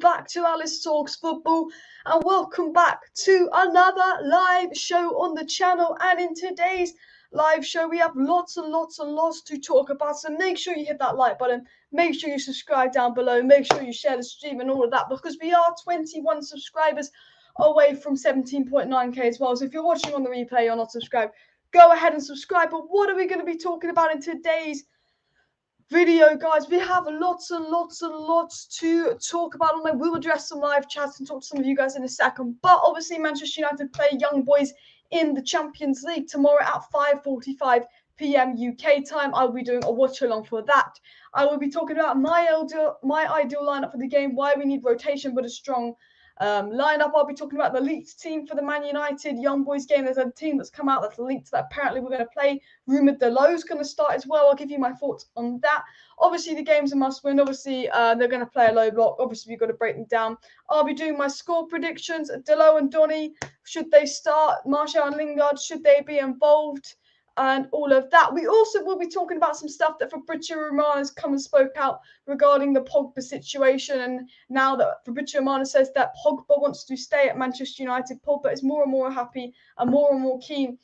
back to Alice Talks Football, and welcome back to another live show on the channel. And in today's live show, we have lots and lots to talk about, so make sure you hit that like button, make sure you subscribe down below, make sure you share the stream and all of that, because we are 21 subscribers away from 17.9k as well. So if you're watching on the replay, you're not subscribed, go ahead and subscribe. But what are we going to be talking about in today's video, guys? We have lots and lots to talk about, and I will address some live chats and talk to some of you guys in a second. But obviously, Manchester United play Young Boys in the Champions League tomorrow at 5:45 p.m. UK time. I'll be doing a watch along for that. I will be talking about my ideal lineup for the game, why we need rotation but a strong lineup. I'll be talking about the leaked team for the Man United Young Boys game. There's a team that's come out that's leaked that apparently we're going to play. Rumoured DALOT's going to start as well. I'll give you my thoughts on that. Obviously, the game's a must-win. Obviously, they're going to play a low block. Obviously, we've got to break them down. I'll be doing my score predictions. DALOT and Donny, should they start? Martial and Lingard, should they be involved? And all of that. We also will be talking about some stuff that Fabrizio Romano has come and spoke out regarding the Pogba situation. And now that Fabrizio Romano says that Pogba wants to stay at Manchester United, Pogba is more and more happy and more keen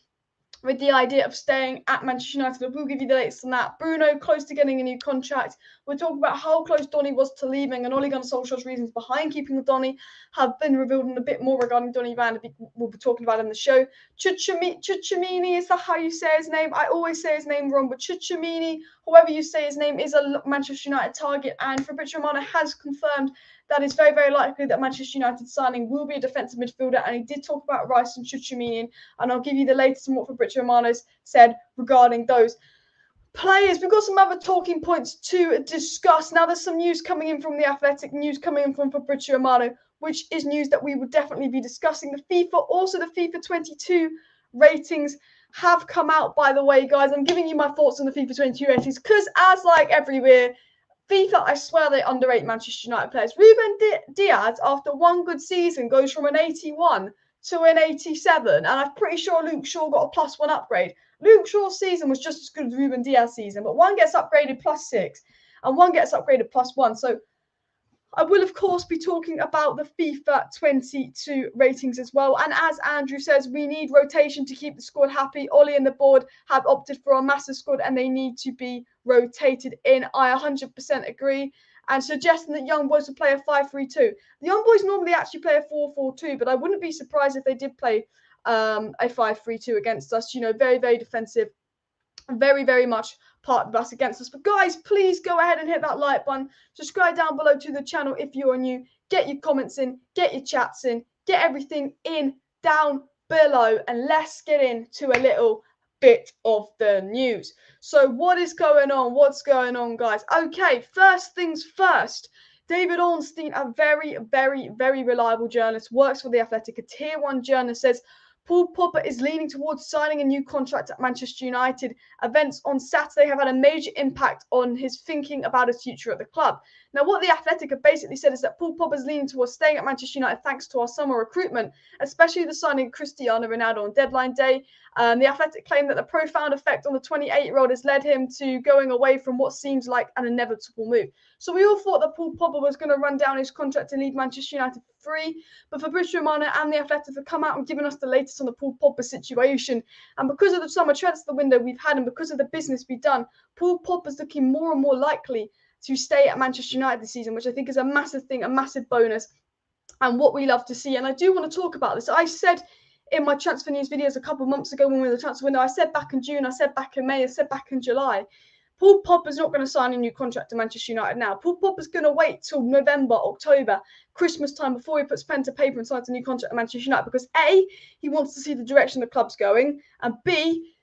with the idea of staying at Manchester United. We'll give you the latest on that. Bruno, close to getting a new contract. We're talking about how close Donny was to leaving, and Ole Gunnar Solskjaer's reasons behind keeping the Donny have been revealed, and a bit more regarding Donny van de Beek we'll be talking about in the show. Tchouameni, is that how you say his name? I always say his name wrong, but Tchouameni, however you say his name, is a Manchester United target, and Fabrizio Romano has confirmed that it's very likely that Manchester United signing will be a defensive midfielder, and he did talk about Rice and Tchouameni, and I'll give you the latest on what Fabrizio Romano's said regarding those players. We've got some other talking points to discuss. Now, there's some news coming in from the Athletic, news coming in from Fabrizio Romano, which is news that we will definitely be discussing. The FIFA 22 ratings have come out, by the way, guys. I'm giving you my thoughts on the FIFA 22 ratings because, as like everywhere, FIFA, I swear they underrate Manchester United players. Ruben Diaz, after one good season, goes from an 81 to an 87. And I'm pretty sure Luke Shaw got a +1 upgrade. Luke Shaw's season was just as good as Ruben Diaz's season, but one gets upgraded +6 and one gets upgraded +1. So I will, of course, be talking about the FIFA 22 ratings as well. And as Andrew says, we need rotation to keep the squad happy. Ollie and the board have opted for a massive squad and they need to be rotated in. I 100% agree. And suggesting that Young Boys would play a 5-3-2. The Young Boys normally actually play a 4-4-2, but I wouldn't be surprised if they did play a 5-3-2 against us. You know, very defensive. Very much part of us against us. But guys, please go ahead and hit that like button. Subscribe down below to the channel if you are new. Get your comments in, get your chats in, get everything in down below, and let's get into a little bit of the news. So what is going on? What's going on, guys? Okay, first things first. David Ornstein, a very reliable journalist, works for The Athletic, a tier 1 journalist, says Paul Pogba is leaning towards signing a new contract at Manchester United. Events on Saturday have had a major impact on his thinking about his future at the club. Now, what The Athletic have basically said is that Paul Pogba is leaning towards staying at Manchester United thanks to our summer recruitment, especially the signing of Cristiano Ronaldo on deadline day. The Athletic claimed that the profound effect on the 28-year-old has led him to going away from what seems like an inevitable move. So we all thought that Paul Pogba was going to run down his contract and leave Manchester United for free, but Fabrizio Romano and The Athletic have come out and given us the latest on the Paul Pogba situation. And because of the summer transfer window we've had and because of the business we've done, Paul Pogba is looking more and more likely to stay at Manchester United this season, which I think is a massive thing, a massive bonus, and what we love to see. And I do want to talk about this. I said in my transfer news videos a couple of months ago when we were in the transfer window, I said back in June, I said back in May, I said back in July, Paul Pogba's not going to sign a new contract to Manchester United now. Paul Pogba's going to wait till November, October, Christmas time before he puts pen to paper and signs a new contract at Manchester United because A, he wants to see the direction the club's going, and B,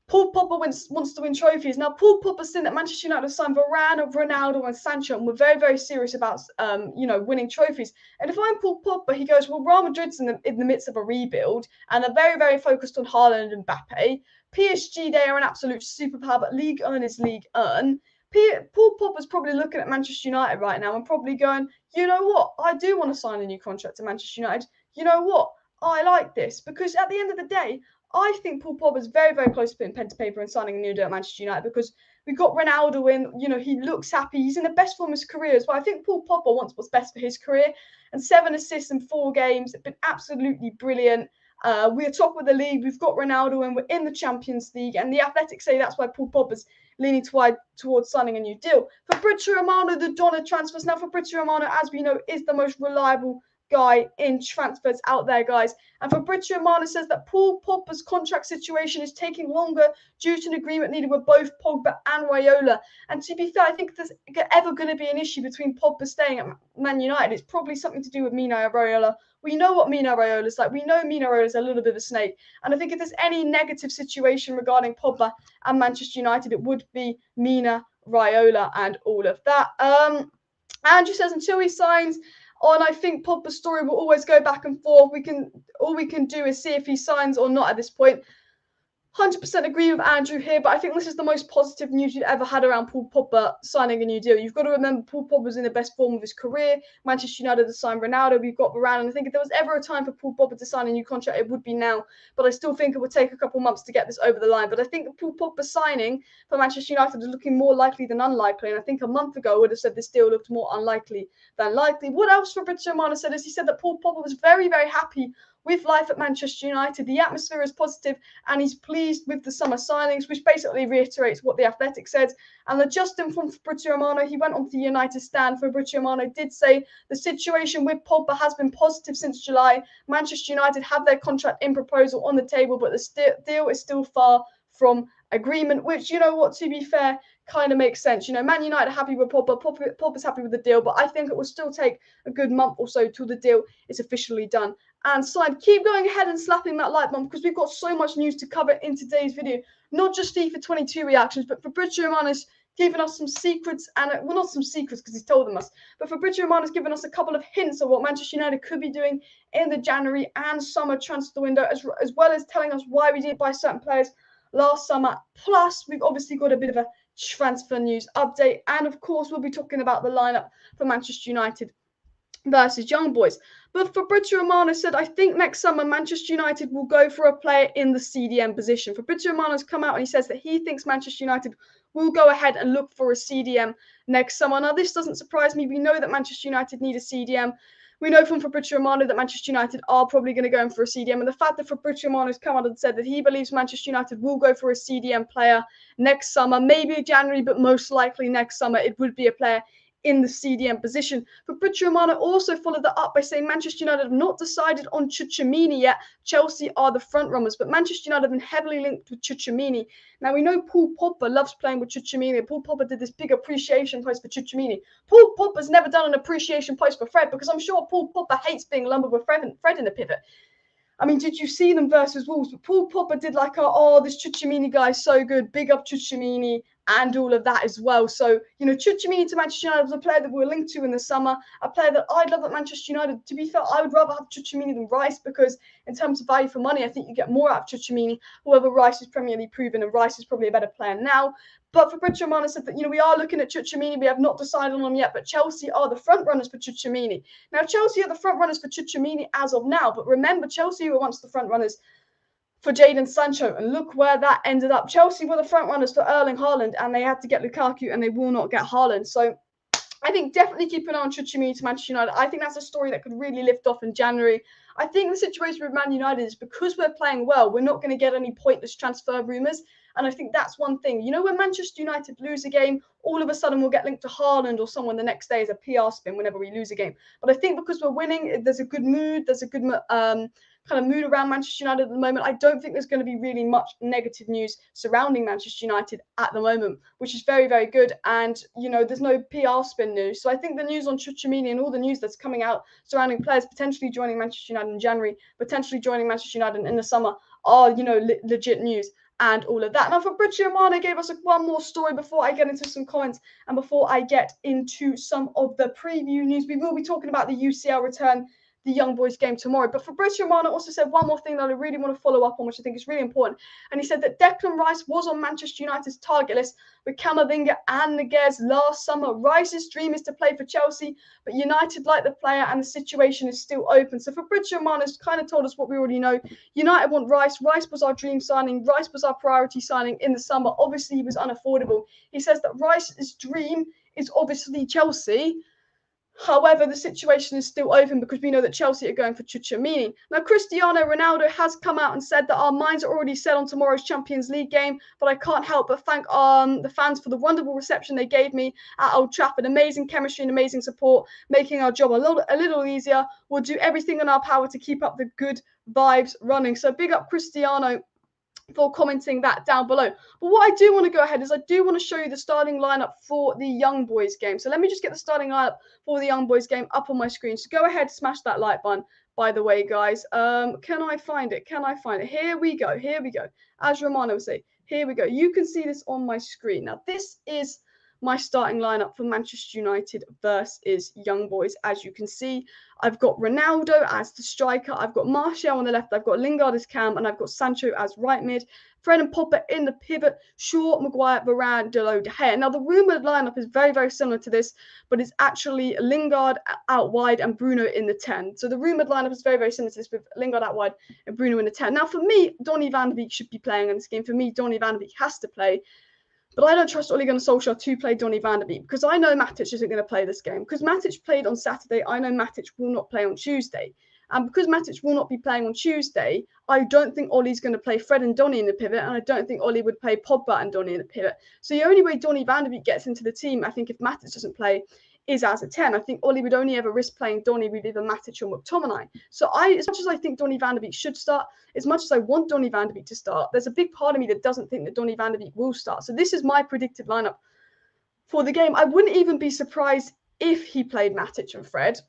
Paul Pogba wants to win trophies. Now, Paul Pogba's seen that Manchester United have signed Varane, Ronaldo and Sancho, and we're very serious about, winning trophies. And if I'm Paul Pogba, he goes, well, Real Madrid's in the midst of a rebuild, and they're very focused on Haaland and Mbappe. PSG, they are an absolute superpower, but League 1 is League 1. Paul Pogba's probably looking at Manchester United right now and probably going, you know what, I do want to sign a new contract to Manchester United. You know what, I like this because at the end of the day, I think Paul Pogba is very, very close to putting pen to paper and signing a new deal at Manchester United because we got Ronaldo in. You know, he looks happy. He's in the best form of his career as well. I think Paul Pogba wants what's best for his career. And 7 assists in 4 games. It's been absolutely brilliant. We're top of the league. We've got Ronaldo and we're in the Champions League. And the Athletic say that's why Paul Pogba's leaning towards signing a new deal. Fabrizio Romano, the Donner transfers. Now, Fabrizio Romano, as we know, is the most reliable guy in transfers out there, guys. And Fabrizio Romano says that Paul Pogba's contract situation is taking longer due to an agreement needed with both Pogba and Raiola. And to be fair, I think if there's ever going to be an issue between Pogba staying at Man United, it's probably something to do with Mino Raiola. We know what Mino Raiola is like. We know Mino Raiola is a little bit of a snake. And I think if there's any negative situation regarding Pogba and Manchester United, it would be Mino Raiola and all of that. Andrew says until he signs on, I think Pogba's story will always go back and forth. All we can do is see if he signs or not at this point. 100% agree with Andrew here, but I think this is the most positive news you've ever had around Paul Pogba signing a new deal. You've got to remember Paul Pogba was in the best form of his career. Manchester United has signed Ronaldo. We've got Varane. And I think if there was ever a time for Paul Pogba to sign a new contract, it would be now. But I still think it would take a couple months to get this over the line. But I think Paul Pogba signing for Manchester United is looking more likely than unlikely. And I think a month ago I would have said this deal looked more unlikely than likely. What else Fabrizio Romano said is he said that Paul Pogba was very, very happy with life at Manchester United. The atmosphere is positive and he's pleased with the summer signings, which basically reiterates what the Athletic said. And the Justin from Fabrizio Romano, he went on to the United stand. Fabrizio Romano did say the situation with Pogba has been positive since July. Manchester United have their contract in proposal on the table, but the deal is still far from agreement, which, you know what, to be fair, kind of makes sense. You know, Man United are happy with Pogba. Pogba's happy with the deal, but I think it will still take a good month or so till the deal is officially done and signed. Keep going ahead and slapping that like button because we've got so much news to cover in today's video. Not just FIFA 22 reactions, but Fabrizio Romano's given us some secrets, and well, not some secrets because he's told them us, but Fabrizio Romano's given us a couple of hints of what Manchester United could be doing in the January and summer transfer window, as well as telling us why we didn't buy certain players last summer. Plus, we've obviously got a bit of a transfer news update, and of course, we'll be talking about the lineup for Manchester United versus Young Boys. But Fabrizio Romano said, I think next summer Manchester United will go for a player in the CDM position. Fabrizio Romano's come out and he says that he thinks Manchester United will go ahead and look for a CDM next summer. Now, this doesn't surprise me. We know that Manchester United need a CDM. We know from Fabrizio Romano that Manchester United are probably going to go in for a CDM. And the fact that Fabrizio Romano's come out and said that he believes Manchester United will go for a CDM player next summer, maybe January, but most likely next summer, it would be a player in the CDM position. Fabrizio Romano also followed that up by saying Manchester United have not decided on TCHOUMENI yet. Chelsea are the front runners, but Manchester United have been heavily linked with TCHOUMENI. Now, we know Paul Pogba loves playing with TCHOUMENI. Paul Pogba did this big appreciation post for TCHOUMENI. Paul Pogba's never done an appreciation post for Fred because I'm sure Paul Pogba hates being lumbered with Fred in the pivot. I mean, did you see them versus Wolves? But Paul Pogba did like, this TCHOUMENI guy is so good. Big up TCHOUMENI and all of that as well. So, you know, TCHOUMENI to Manchester United was a player that we were linked to in the summer, a player that I'd love at Manchester United. To be fair, I would rather have TCHOUMENI than Rice because in terms of value for money, I think you get more out of TCHOUMENI. However, Rice is Premier League proven and Rice is probably a better player now. But Fabrizio Romano said that, you know, we are looking at TCHOUMENI. We have not decided on them yet, but Chelsea are the front runners for TCHOUMENI. Now, Chelsea are the front runners for TCHOUMENI as of now, but remember, Chelsea were once the front runners for Jadon Sancho, and look where that ended up. Chelsea were the front runners for Erling Haaland, and they had to get Lukaku, and they will not get Haaland. So I think definitely keep an eye on TCHOUMENI to Manchester United. I think that's a story that could really lift off in January. I think the situation with Man United is because we're playing well, we're not going to get any pointless transfer rumours. And I think that's one thing. You know, when Manchester United lose a game, all of a sudden we'll get linked to Haaland or someone the next day as a PR spin whenever we lose a game. But I think because we're winning, there's a good mood, there's a good kind of mood around Manchester United at the moment. I don't think there's going to be really much negative news surrounding Manchester United at the moment, which is very, very good. And, you know, there's no PR spin news. So I think the news on TCHOUMENI and all the news that's coming out surrounding players potentially joining Manchester United in January, potentially joining Manchester United in the summer are, you know, legit news and all of that. Now, Fabrizio Romano gave us one more story before I get into some comments and before I get into some of the preview news. We will be talking about the UCL return, the Young Boys game tomorrow. But Fabrizio Romano also said one more thing that I really want to follow up on, which I think is really important. And he said that Declan Rice was on Manchester United's target list with Camavinga and NEVES last summer. Rice's dream is to play for Chelsea, but United like the player and the situation is still open. So Fabrizio Romano's kind of told us what we already know. United want Rice. Rice was our dream signing. Rice was our priority signing in the summer. Obviously, he was unaffordable. He says that Rice's dream is obviously Chelsea. However, the situation is still open because we know that Chelsea are going for TCHOUMENI. Now, Cristiano Ronaldo has come out and said that our minds are already set on tomorrow's Champions League game, but I can't help but thank the fans for the wonderful reception they gave me at Old Trafford. Amazing chemistry and amazing support, making our job a little easier. We'll do everything in our power to keep up the good vibes running. So big up Cristiano for commenting that down below. But what I do want to go ahead is I do want to show you the starting lineup for the Young Boys game. So let me just get the starting lineup for the Young Boys game up on my screen. So go ahead, smash that like button, by the way, guys. Can I find it? Can I find it? Here we go. Here we go. As Romano would say, here we go. You can see this on my screen. Now, this is my starting lineup for Manchester United versus Young Boys. As you can see, I've got Ronaldo as the striker, I've got Martial on the left, I've got Lingard as cam, and I've got Sancho as right mid. Fred and Pogba in the pivot, Shaw, Maguire, Varane, DALOT, De Gea. Now, the rumoured lineup is very, very similar to this, but it's actually Lingard out wide and Bruno in the 10. So the rumoured lineup is very, very similar to this with Lingard out wide and Bruno in the 10. Now, for me, Donny van de Beek should be playing in this game. For me, Donny van de Beek has to play. But I don't trust Ole Gunnar Solskjaer to play Donny van de Beek because I know Matic isn't going to play this game. Because Matic played on Saturday, I know Matic will not play on Tuesday. And because Matic will not be playing on Tuesday, I don't think Ole's going to play Fred and Donny in the pivot, and I don't think Ole would play Pogba and Donny in the pivot. So the only way Donny van de Beek gets into the team, I think, if Matic doesn't play, is as a 10. I think Ole would only ever risk playing Donny with either Matic or McTominay. So as much as I think Donny van de Beek should start, as much as I want Donny van de Beek to start, there's a big part of me that doesn't think that Donny van de Beek will start. So this is my predicted lineup for the game. I wouldn't even be surprised if he played Matic and Fred.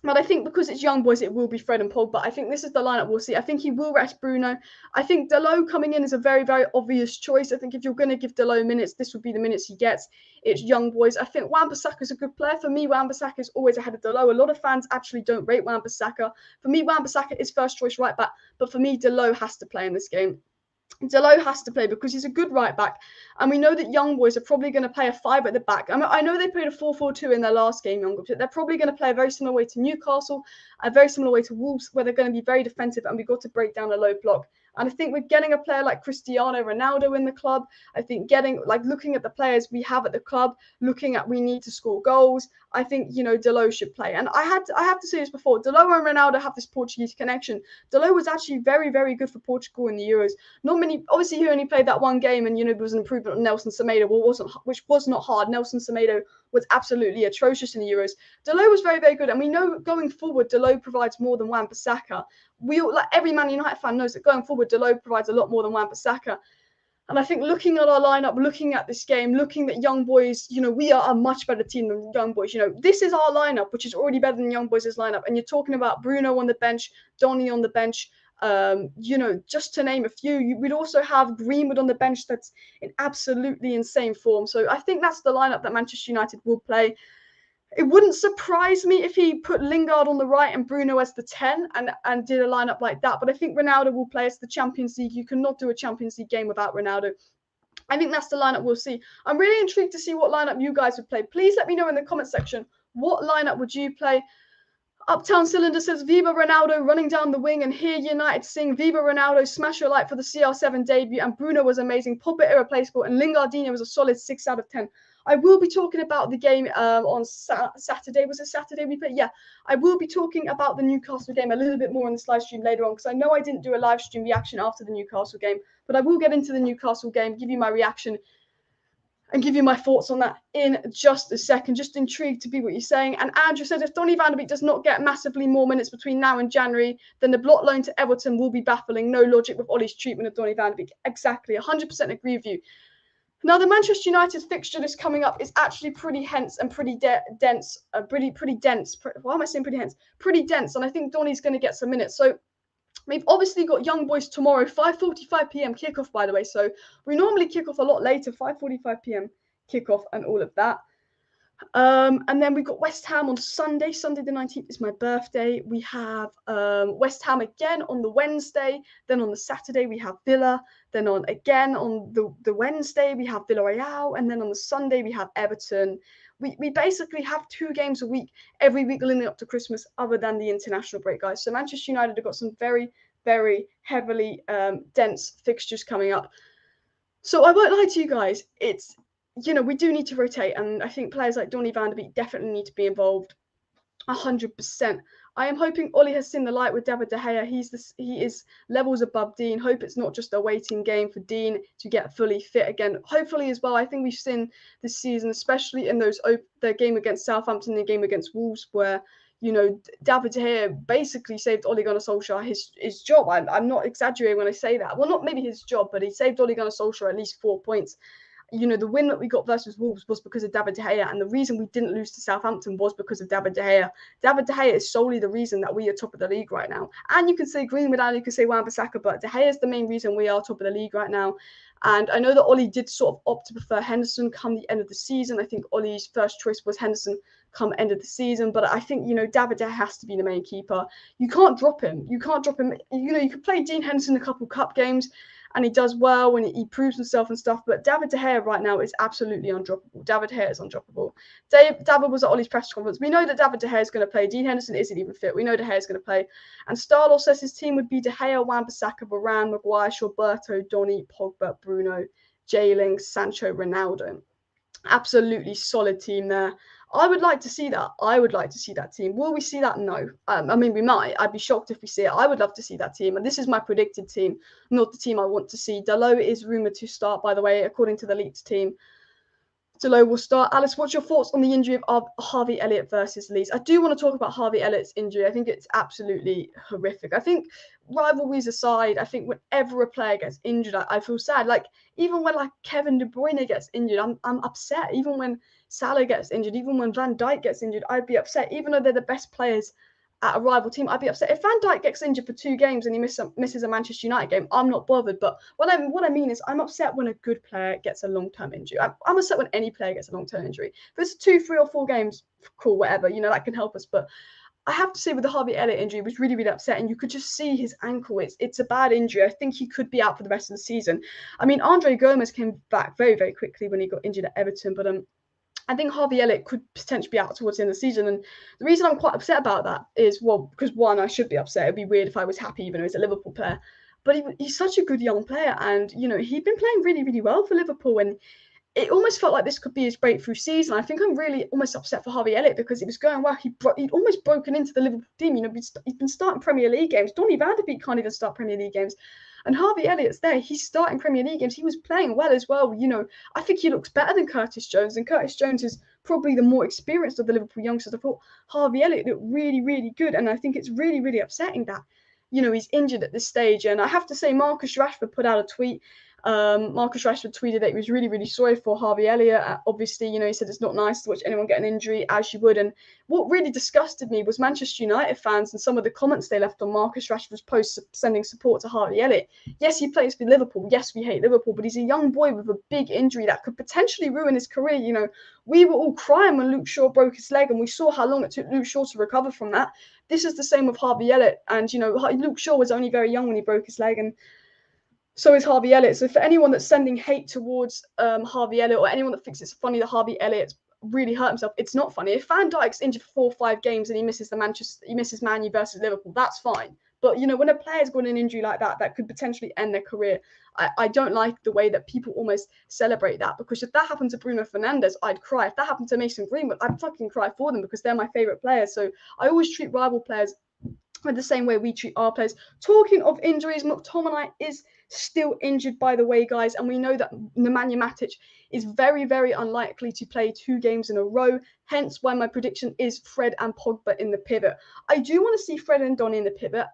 But I think because it's Young Boys, it will be Fred and Pogba. I think this is the lineup we'll see. I think he will rest Bruno. I think DALOT coming in is a very, very obvious choice. I think if you're going to give DALOT minutes, this would be the minutes he gets. It's Young Boys. I think Wan-Bissaka is a good player. For me, Wan-Bissaka is always ahead of DALOT. A lot of fans actually don't rate Wan-Bissaka. For me, Wan-Bissaka is first choice right back. But for me, DALOT has to play in this game. DALOT has to play because he's a good right back, and we know that Young Boys are probably going to play a 5 at the back. I mean, I know they played a 4-4-2 in their last game, Young Boys, but they're probably going to play a very similar way to Newcastle, a very similar way to Wolves, where they're going to be very defensive, and we've got to break down a low block. And I think we're getting a player like Cristiano Ronaldo in the club. I think looking at the players we have at the club, looking at we need to score goals. I think, DALOT should play. And I have to say this before, DALOT and Ronaldo have this Portuguese connection. DALOT was actually very, very good for Portugal in the Euros. Not many, obviously he only played that one game, and, there was an improvement on Nelson Semedo, which was not hard. Nelson Semedo was absolutely atrocious in the Euros. DALOT was very, very good. And we know going forward, DALOT provides more than Wan-Bissaka. Every Man United fan knows that going forward, DALOT provides a lot more than Wan-Bissaka. And I think looking at our lineup, looking at this game, looking at Young Boys, we are a much better team than Young Boys. This is our lineup, which is already better than Young Boys' lineup. And you're talking about Bruno on the bench, Donny on the bench, just to name a few. We'd also have Greenwood on the bench that's in absolutely insane form. So I think that's the lineup that Manchester United will play. It wouldn't surprise me if he put Lingard on the right and Bruno as the 10 and did a lineup like that. But I think Ronaldo will play as the Champions League. You cannot do a Champions League game without Ronaldo. I think that's the lineup we'll see. I'm really intrigued to see what lineup you guys would play. Please let me know in the comment section, what lineup would you play? Uptown Cylinder says, Viva Ronaldo running down the wing, and here United sing Viva Ronaldo, smash your like for the CR7 debut, and Bruno was amazing, Pogba irreplaceable, and Lingardinho was a solid 6 out of 10. I will be talking about the game on Saturday. Was it Saturday we played? Yeah, I will be talking about the Newcastle game a little bit more in this live stream later on, because I know I didn't do a live stream reaction after the Newcastle game, but I will get into the Newcastle game, give you my reaction, and give you my thoughts on that in just a second. Just intrigued to be what you're saying. And Andrew says, if Donny van de Beek does not get massively more minutes between now and January, then the block loan to Everton will be baffling. No logic with Ole's treatment of Donny van de Beek. Exactly, 100% agree with you. Now, the Manchester United fixture that's coming up is actually pretty dense and pretty dense. Why am I saying pretty dense? Pretty dense, and I think Donny's going to get some minutes. So we've obviously got Young Boys tomorrow, 5:45 p.m. kickoff, by the way. So we normally kick off a lot later, 5:45 p.m. kickoff and all of that. And then we've got West Ham on Sunday. Sunday the 19th is my birthday. We have West Ham again on the Wednesday. Then on the Saturday we have Villa. Then on the Wednesday we have Villarreal. And then on the Sunday we have Everton. We basically have 2 games a week every week leading up to Christmas, other than the international break, guys. So Manchester United have got some very, very heavily dense fixtures coming up. So I won't lie to you guys, it's, we do need to rotate, and I think players like Donny van de Beek definitely need to be involved 100%. I am hoping Ollie has seen the light with David De Gea. He is levels above Dean. Hope it's not just a waiting game for Dean to get fully fit again. Hopefully as well. I think we've seen this season, especially in the game against Southampton, the game against Wolves, where David De Gea basically saved Ole Gunnar Solskjaer his job. I'm not exaggerating when I say that. Well, not maybe his job, but he saved Ole Gunnar Solskjaer at least 4 points. The win that we got versus Wolves was because of David De Gea, and the reason we didn't lose to Southampton was because of David De Gea. David De Gea is solely the reason that we are top of the league right now. And you can say Greenwood and you can say Wan-Bissaka, but De Gea is the main reason we are top of the league right now. And I know that Ollie did sort of opt to prefer Henderson come the end of the season. I think Ollie's first choice was Henderson come end of the season, but I think David De Gea has to be the main keeper. You can't drop him. You could play Dean Henderson a couple cup games, and he does well when he proves himself and stuff. But David De Gea right now is absolutely undroppable. David De Gea is undroppable. David was at Ollie's press conference. We know that David De Gea is going to play. Dean Henderson isn't even fit. We know De Gea is going to play. And Starlaw says his team would be De Gea, Wan-Bissaka, Varane, Maguire, Roberto, Donny, Pogba, Bruno, Jailing, Sancho, Ronaldo. Absolutely solid team there. I would like to see that. I would like to see that team. Will we see that? No. I mean, we might. I'd be shocked if we see it. I would love to see that team. And this is my predicted team, not the team I want to see. Dalot is rumoured to start, by the way, according to the Leeds team. Dalot will start. Alice, what's your thoughts on the injury of Harvey Elliott versus Leeds? I do want to talk about Harvey Elliott's injury. I think it's absolutely horrific. I think, rivalries aside, I think whenever a player gets injured, I feel sad. Like, even when Kevin De Bruyne gets injured, I'm upset. Even when Salah gets injured, even when Van Dijk gets injured, I'd be upset. Even though they're the best players at a rival team, I'd be upset. If Van Dijk gets injured for 2 games and he misses a Manchester United game, I'm not bothered. But what I mean is, I'm upset when a good player gets a long-term injury. I'm upset when any player gets a long-term injury. If it's 2, 3, or 4 games, cool, whatever, that can help us. But I have to say, with the Harvey Elliott injury, it was really, really upsetting. You could just see his ankle. It's a bad injury. I think he could be out for the rest of the season. I mean, Andre Gomez came back very, very quickly when he got injured at Everton, but I think Harvey Elliott could potentially be out towards the end of the season. And the reason I'm quite upset about that is, well, because one, I should be upset. It'd be weird if I was happy, even though he's a Liverpool player. But he's such a good young player. And, he'd been playing really, really well for Liverpool. And it almost felt like this could be his breakthrough season. I think I'm really almost upset for Harvey Elliott because it was going well. He'd almost broken into the Liverpool team. He's been starting Premier League games. Donny van de Beek can't even start Premier League games. And Harvey Elliott's there. He's starting Premier League games. He was playing well as well. I think he looks better than Curtis Jones. And Curtis Jones is probably the more experienced of the Liverpool youngsters. I thought Harvey Elliott looked really, really good. And I think it's really, really upsetting that, he's injured at this stage. And I have to say, Marcus Rashford put out a tweet. Marcus Rashford tweeted that he was really, really sorry for Harvey Elliott. Obviously, he said it's not nice to watch anyone get an injury, as you would. And what really disgusted me was Manchester United fans and some of the comments they left on Marcus Rashford's post sending support to Harvey Elliott. Yes, he plays for Liverpool. Yes, we hate Liverpool, but he's a young boy with a big injury that could potentially ruin his career. We were all crying when Luke Shaw broke his leg, and we saw how long it took Luke Shaw to recover from that. This is the same with Harvey Elliott. And, Luke Shaw was only very young when he broke his leg, and so is Harvey Elliott. So for anyone that's sending hate towards Harvey Elliott, or anyone that thinks it's funny that Harvey Elliott's really hurt himself, it's not funny. If Van Dijk's injured for 4 or 5 games and he misses Man U versus Liverpool, that's fine. But when a player's got an injury like that could potentially end their career, I don't like the way that people almost celebrate that, because if that happened to Bruno Fernandes, I'd cry. If that happened to Mason Greenwood, I'd fucking cry for them, because they're my favourite players. So I always treat rival players the same way we treat our players. Talking of injuries, McTominay is still injured, by the way, guys, and we know that Nemanja Matic is very, very unlikely to play 2 games in a row, hence why my prediction is Fred and Pogba in the pivot. I do want to see Fred and Donny in the pivot,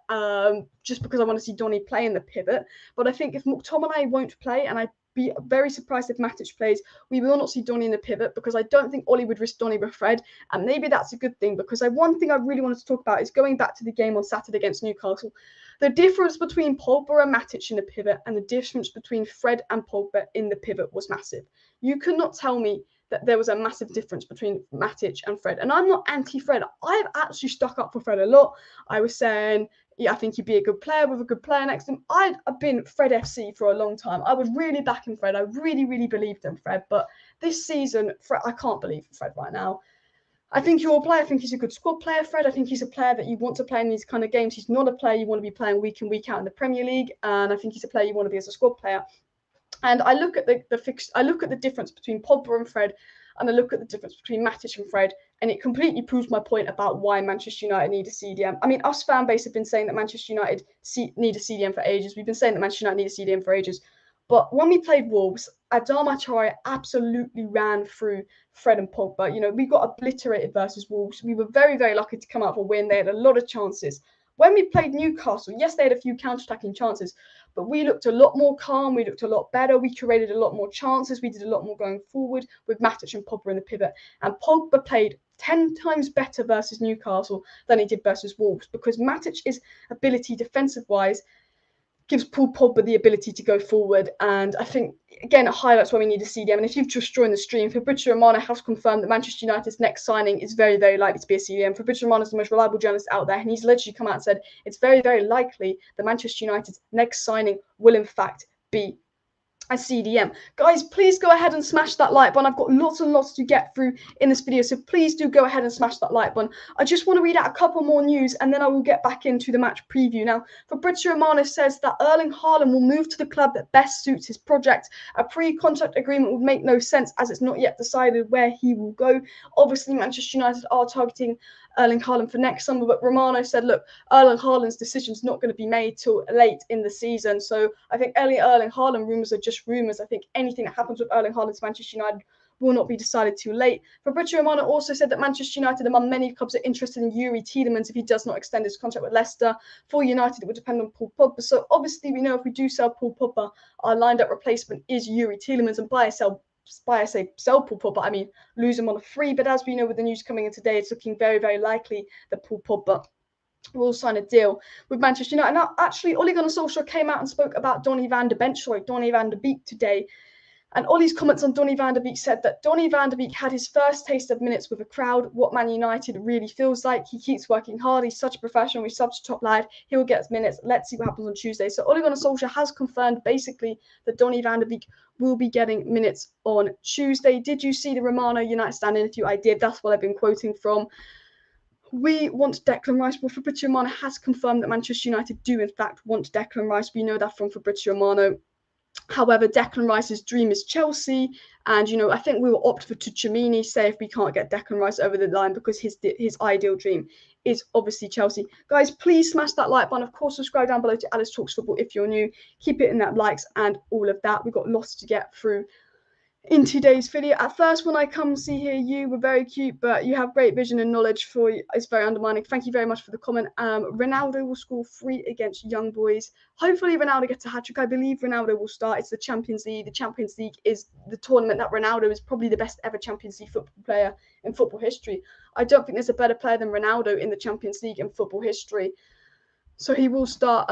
just because I want to see Donny play in the pivot, but I think if McTominay won't play, and I'd be very surprised if Matic plays, we will not see Donny in the pivot, because I don't think Ollie would risk Donny with Fred, and maybe that's a good thing, because one thing I really wanted to talk about is going back to the game on Saturday against Newcastle. The difference between Pogba and Matic in the pivot and the difference between Fred and Pogba in the pivot was massive. You could not tell me that there was a massive difference between Matic and Fred. And I'm not anti-Fred. I've actually stuck up for Fred a lot. I was saying, yeah, I think he'd be a good player with a good player next to him. I've been Fred FC for a long time. I was really backing Fred. I really, really believed in Fred. But this season, Fred, I can't believe in Fred right now. I think you're a player. I think he's a good squad player, Fred. I think he's a player that you want to play in these kind of games. He's not a player you want to be playing week in, week out in the Premier League. And I think he's a player you want to be as a squad player. And I look at I look at the difference between Pogba and Fred, and I look at the difference between Matic and Fred, and it completely proves my point about why Manchester United need a CDM. I mean, us fan base have been saying that Manchester United need a CDM for ages. We've been saying that Manchester United need a CDM for ages. But when we played Wolves, Adama Traore absolutely ran through Fred and Pogba. You know, we got obliterated versus Wolves. We were very, very lucky to come out with a win. They had a lot of chances. When we played Newcastle, yes, they had a few counter-attacking chances, but we looked a lot more calm. We looked a lot better. We created a lot more chances. We did a lot more going forward with Matic and Pogba in the pivot. And Pogba played 10 times better versus Newcastle than he did versus Wolves, because Matic's ability defensive-wise gives Paul Pogba the ability to go forward. And I think, again, it highlights why we need a CDM. And if you've just joined the stream, Fabrizio Romano has confirmed that Manchester United's next signing is very, very likely to be a CDM. Fabrizio Romano is the most reliable journalist out there, and he's literally come out and said it's very, very likely that Manchester United's next signing will, in fact, be a CDM. Guys, please go ahead and smash that like button. I've got lots and lots to get through in this video, so please do go ahead and smash that like button. I just want to read out a couple more news, and then I will get back into the match preview. Now, Fabrizio Romano says that Erling Haaland will move to the club that best suits his project. A pre-contract agreement would make no sense, as it's not yet decided where he will go. Obviously, Manchester United are targeting Erling Haaland for next summer, but Romano said, look, Erling Haaland's decision's not going to be made till late in the season. So I think Erling Haaland rumours are just rumours. I think anything that happens with Erling Haaland to Manchester United will not be decided too late. Fabrizio Romano also said that Manchester United, among many clubs, are interested in Youri Tielemans if he does not extend his contract with Leicester. For United, it would depend on Paul Pogba. So obviously, we know if we do sell Paul Pogba, our lined-up replacement is Youri Tielemans, and I say sell Paul Pogba, I mean lose him on a free. But as we know with the news coming in today, it's looking very, very likely that Paul Pogba will sign a deal with Manchester United. Now, actually, Ole Gunnar Solskjaer came out and spoke about Donny van de Beek today. And Ollie's comments on Donny van de Beek said that Donny van de Beek had his first taste of minutes with a crowd, what Man United really feels like. He keeps working hard. He's such a professional. He's such a top lad. He will get minutes. Let's see what happens on Tuesday. So Ole Gunnar Solskjaer has confirmed basically that Donny van de Beek will be getting minutes on Tuesday. Did you see the Romano United stand interview? I did. That's what I've been quoting from. We want Declan Rice. Well, Fabrizio Romano has confirmed that Manchester United do, in fact, want Declan Rice. We know that from Fabrizio Romano. However, Declan Rice's dream is Chelsea, and I think we will opt for TCHOUMENI, say if we can't get Declan Rice over the line, because his ideal dream is obviously Chelsea. Guys, please smash that like button. Of course, subscribe down below to Alice Talks Football if you're new. Keep it in that likes and all of that. We've got lots to get through in today's video. At first, when I come see here, you were very cute, but you have great vision and knowledge for you. It's very undermining. Thank you very much for the comment. Ronaldo will score 3 against Young Boys. Hopefully, Ronaldo gets a hat-trick. I believe Ronaldo will start. It's the Champions League. The Champions League is the tournament that Ronaldo is probably the best ever Champions League football player in football history. I don't think there's a better player than Ronaldo in the Champions League in football history. So he will start.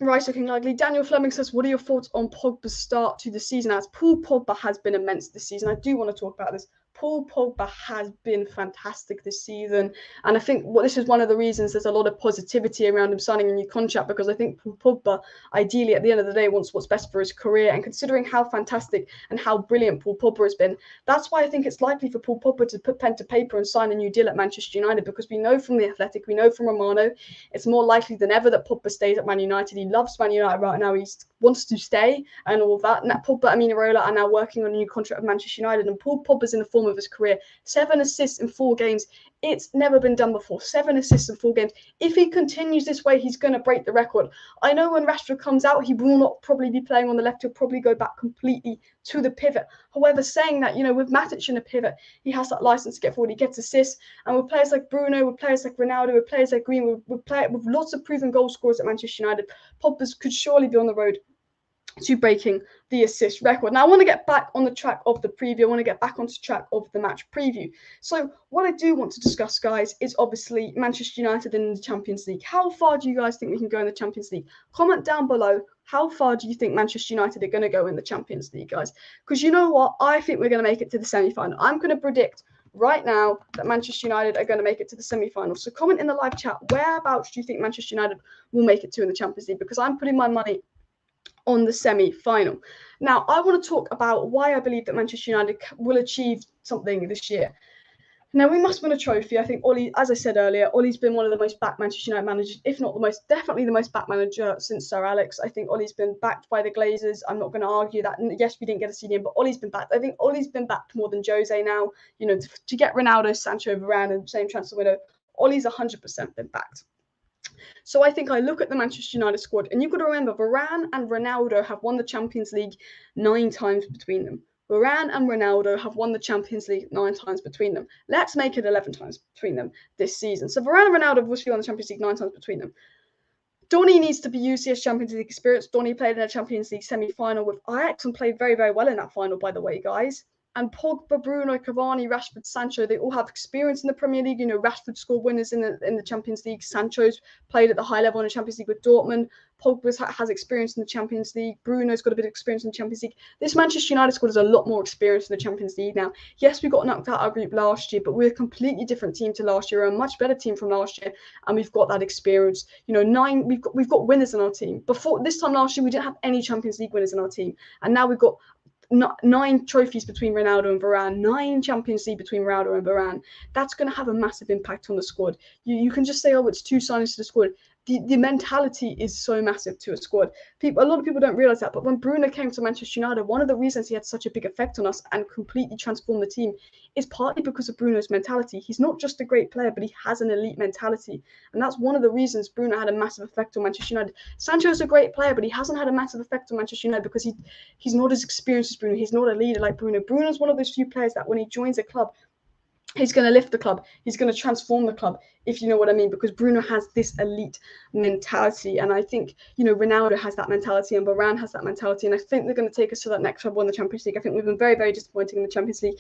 Rice looking likely. Daniel Fleming says, what are your thoughts on Pogba's start to the season? As Paul Pogba has been immense this season. I do want to talk about this. Paul Pogba has been fantastic this season. And I think this is one of the reasons there's a lot of positivity around him signing a new contract, because I think Paul Pogba, ideally, at the end of the day, wants what's best for his career. And considering how fantastic and how brilliant Paul Pogba has been, that's why I think it's likely for Paul Pogba to put pen to paper and sign a new deal at Manchester United, because we know from The Athletic, we know from Romano, it's more likely than ever that Pogba stays at Man United. He loves Man United right now. He wants to stay and all of that. And that Pogba and Areola are now working on a new contract with Manchester United. And Paul Pogba's in the form of his career. 7 assists in 4 games. It's never been done before. 7 assists in 4 games. If he continues this way, he's going to break the record. I know when Rashford comes out, he will not probably be playing on the left. He'll probably go back completely to the pivot. However, saying that, with Matic in a pivot, he has that license to get forward. He gets assists. And with players like Bruno, with players like Ronaldo, with players like Green, with lots of proven goal scorers at Manchester United, Pogba could surely be on the road to breaking the assist record. Now, I want to get back on the track of the preview. I want to get back onto track of the match preview. So what I do want to discuss, guys, is obviously Manchester United in the Champions League. How far do you guys think we can go in the Champions League? Comment down below. how far do you think Manchester United are going to go in the Champions League, guys? Because you know what? I think we're going to make it to the semi-final. I'm going to predict right now that Manchester United are going to make it to the semi-final. So comment in the live chat, whereabouts do you think Manchester United will make it to in the Champions League? Because I'm putting my money on the semi-final. Now, I want to talk about why I believe that Manchester United will achieve something this year. Now, we must win a trophy. I think Ollie, as I said earlier, Ollie's been one of the most backed Manchester United managers, if not the most, definitely the most backed manager since Sir Alex. I think Ollie's been backed by the Glazers. I'm not going to argue that. Yes, we didn't get a CDM, but Ollie's been backed. I think Ollie's been backed more than Jose now. You know, to get Ronaldo, Sancho, Varane, and same transfer window, Ollie's 100% been backed. So I think I look at the Manchester United squad, and you've got to remember, Varane and Ronaldo have won the Champions League 9 times between them. Varane and Ronaldo have won the Champions League 9 times between them. Let's make it 11 times between them this season. So Varane and Ronaldo have obviously won the Champions League 9 times between them. Donny needs to be used to his Champions League experience. Donny played in a Champions League semi-final with Ajax and played very, very well in that final, by the way, guys. And Pogba, Bruno, Cavani, Rashford, Sancho, they all have experience in the Premier League. You know, Rashford scored winners in the Champions League. Sancho's played at the high level in the Champions League with Dortmund. Pogba has experience in the Champions League. Bruno's got a bit of experience in the Champions League. This Manchester United squad has a lot more experience in the Champions League now. Yes, we got knocked out our group last year, but we're a completely different team to last year. We're a much better team from last year, and we've got that experience. You know, we've got winners in our team. Before this time last year, we didn't have any Champions League winners in our team, and now we've got 9 trophies between Ronaldo and Varane, 9 Champions League between Ronaldo and Varane. That's going to have a massive impact on the squad. You can just say, oh, it's 2 signings to the squad. The mentality is so massive to a squad. A lot of people don't realise that, but when Bruno came to Manchester United, one of the reasons he had such a big effect on us and completely transformed the team is partly because of Bruno's mentality. He's not just a great player, but he has an elite mentality. And that's one of the reasons Bruno had a massive effect on Manchester United. Sancho's a great player, but he hasn't had a massive effect on Manchester United because he's not as experienced as Bruno. He's not a leader like Bruno. Bruno's one of those few players that when he joins a club, he's going to lift the club. He's going to transform the club, if you know what I mean, because Bruno has this elite mentality. And I think, you know, Ronaldo has that mentality and Varane has that mentality. And I think they're going to take us to that next level in the Champions League. I think we've been very, very disappointing in the Champions League.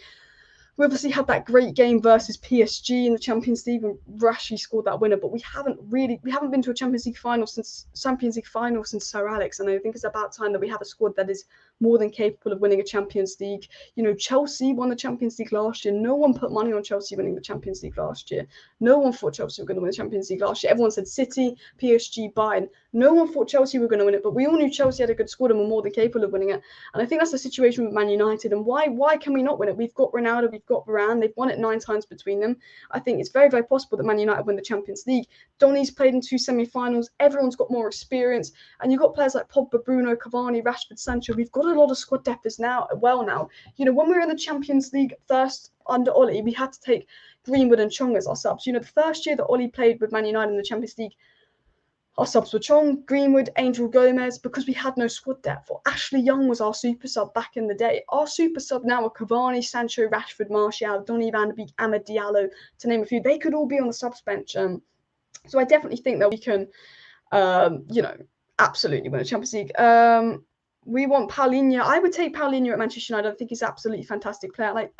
We obviously had that great game versus PSG in the Champions League when Rashford scored that winner, but we haven't been to a Champions League final since Sir Alex, and I think it's about time that we have a squad that is more than capable of winning a Champions League. You know, Chelsea won the Champions League last year. No one put money on Chelsea winning the Champions League last year. No one thought Chelsea were going to win the Champions League last year. Everyone said City, PSG, Bayern. No one thought Chelsea were going to win it, but we all knew Chelsea had a good squad and were more than capable of winning it. And I think that's the situation with Man United. And why can we not win it? We've got Ronaldo, we've got Varane. They've won it 9 times between them. I think it's very, very possible that Man United win the Champions League. Donny's played in 2 semi-finals. Everyone's got more experience. And you've got players like Pogba, Bruno, Cavani, Rashford, Sancho. We've got a lot of squad depth now. You know, when we were in the Champions League first under Ollie, we had to take Greenwood and Chong as our subs. You know, the first year that Ollie played with Man United in the Champions League, our subs were Chong, Greenwood, Angel Gomez, because we had no squad depth. Or Ashley Young was our super sub back in the day. Our super sub now are Cavani, Sancho, Rashford, Martial, Donny van de Beek, Amad Diallo, to name a few. They could all be on the subs bench. So I definitely think that we can, you know, absolutely win a Champions League. We want Paulinho. I would take Paulinho at Manchester United. I think he's an absolutely fantastic player. Like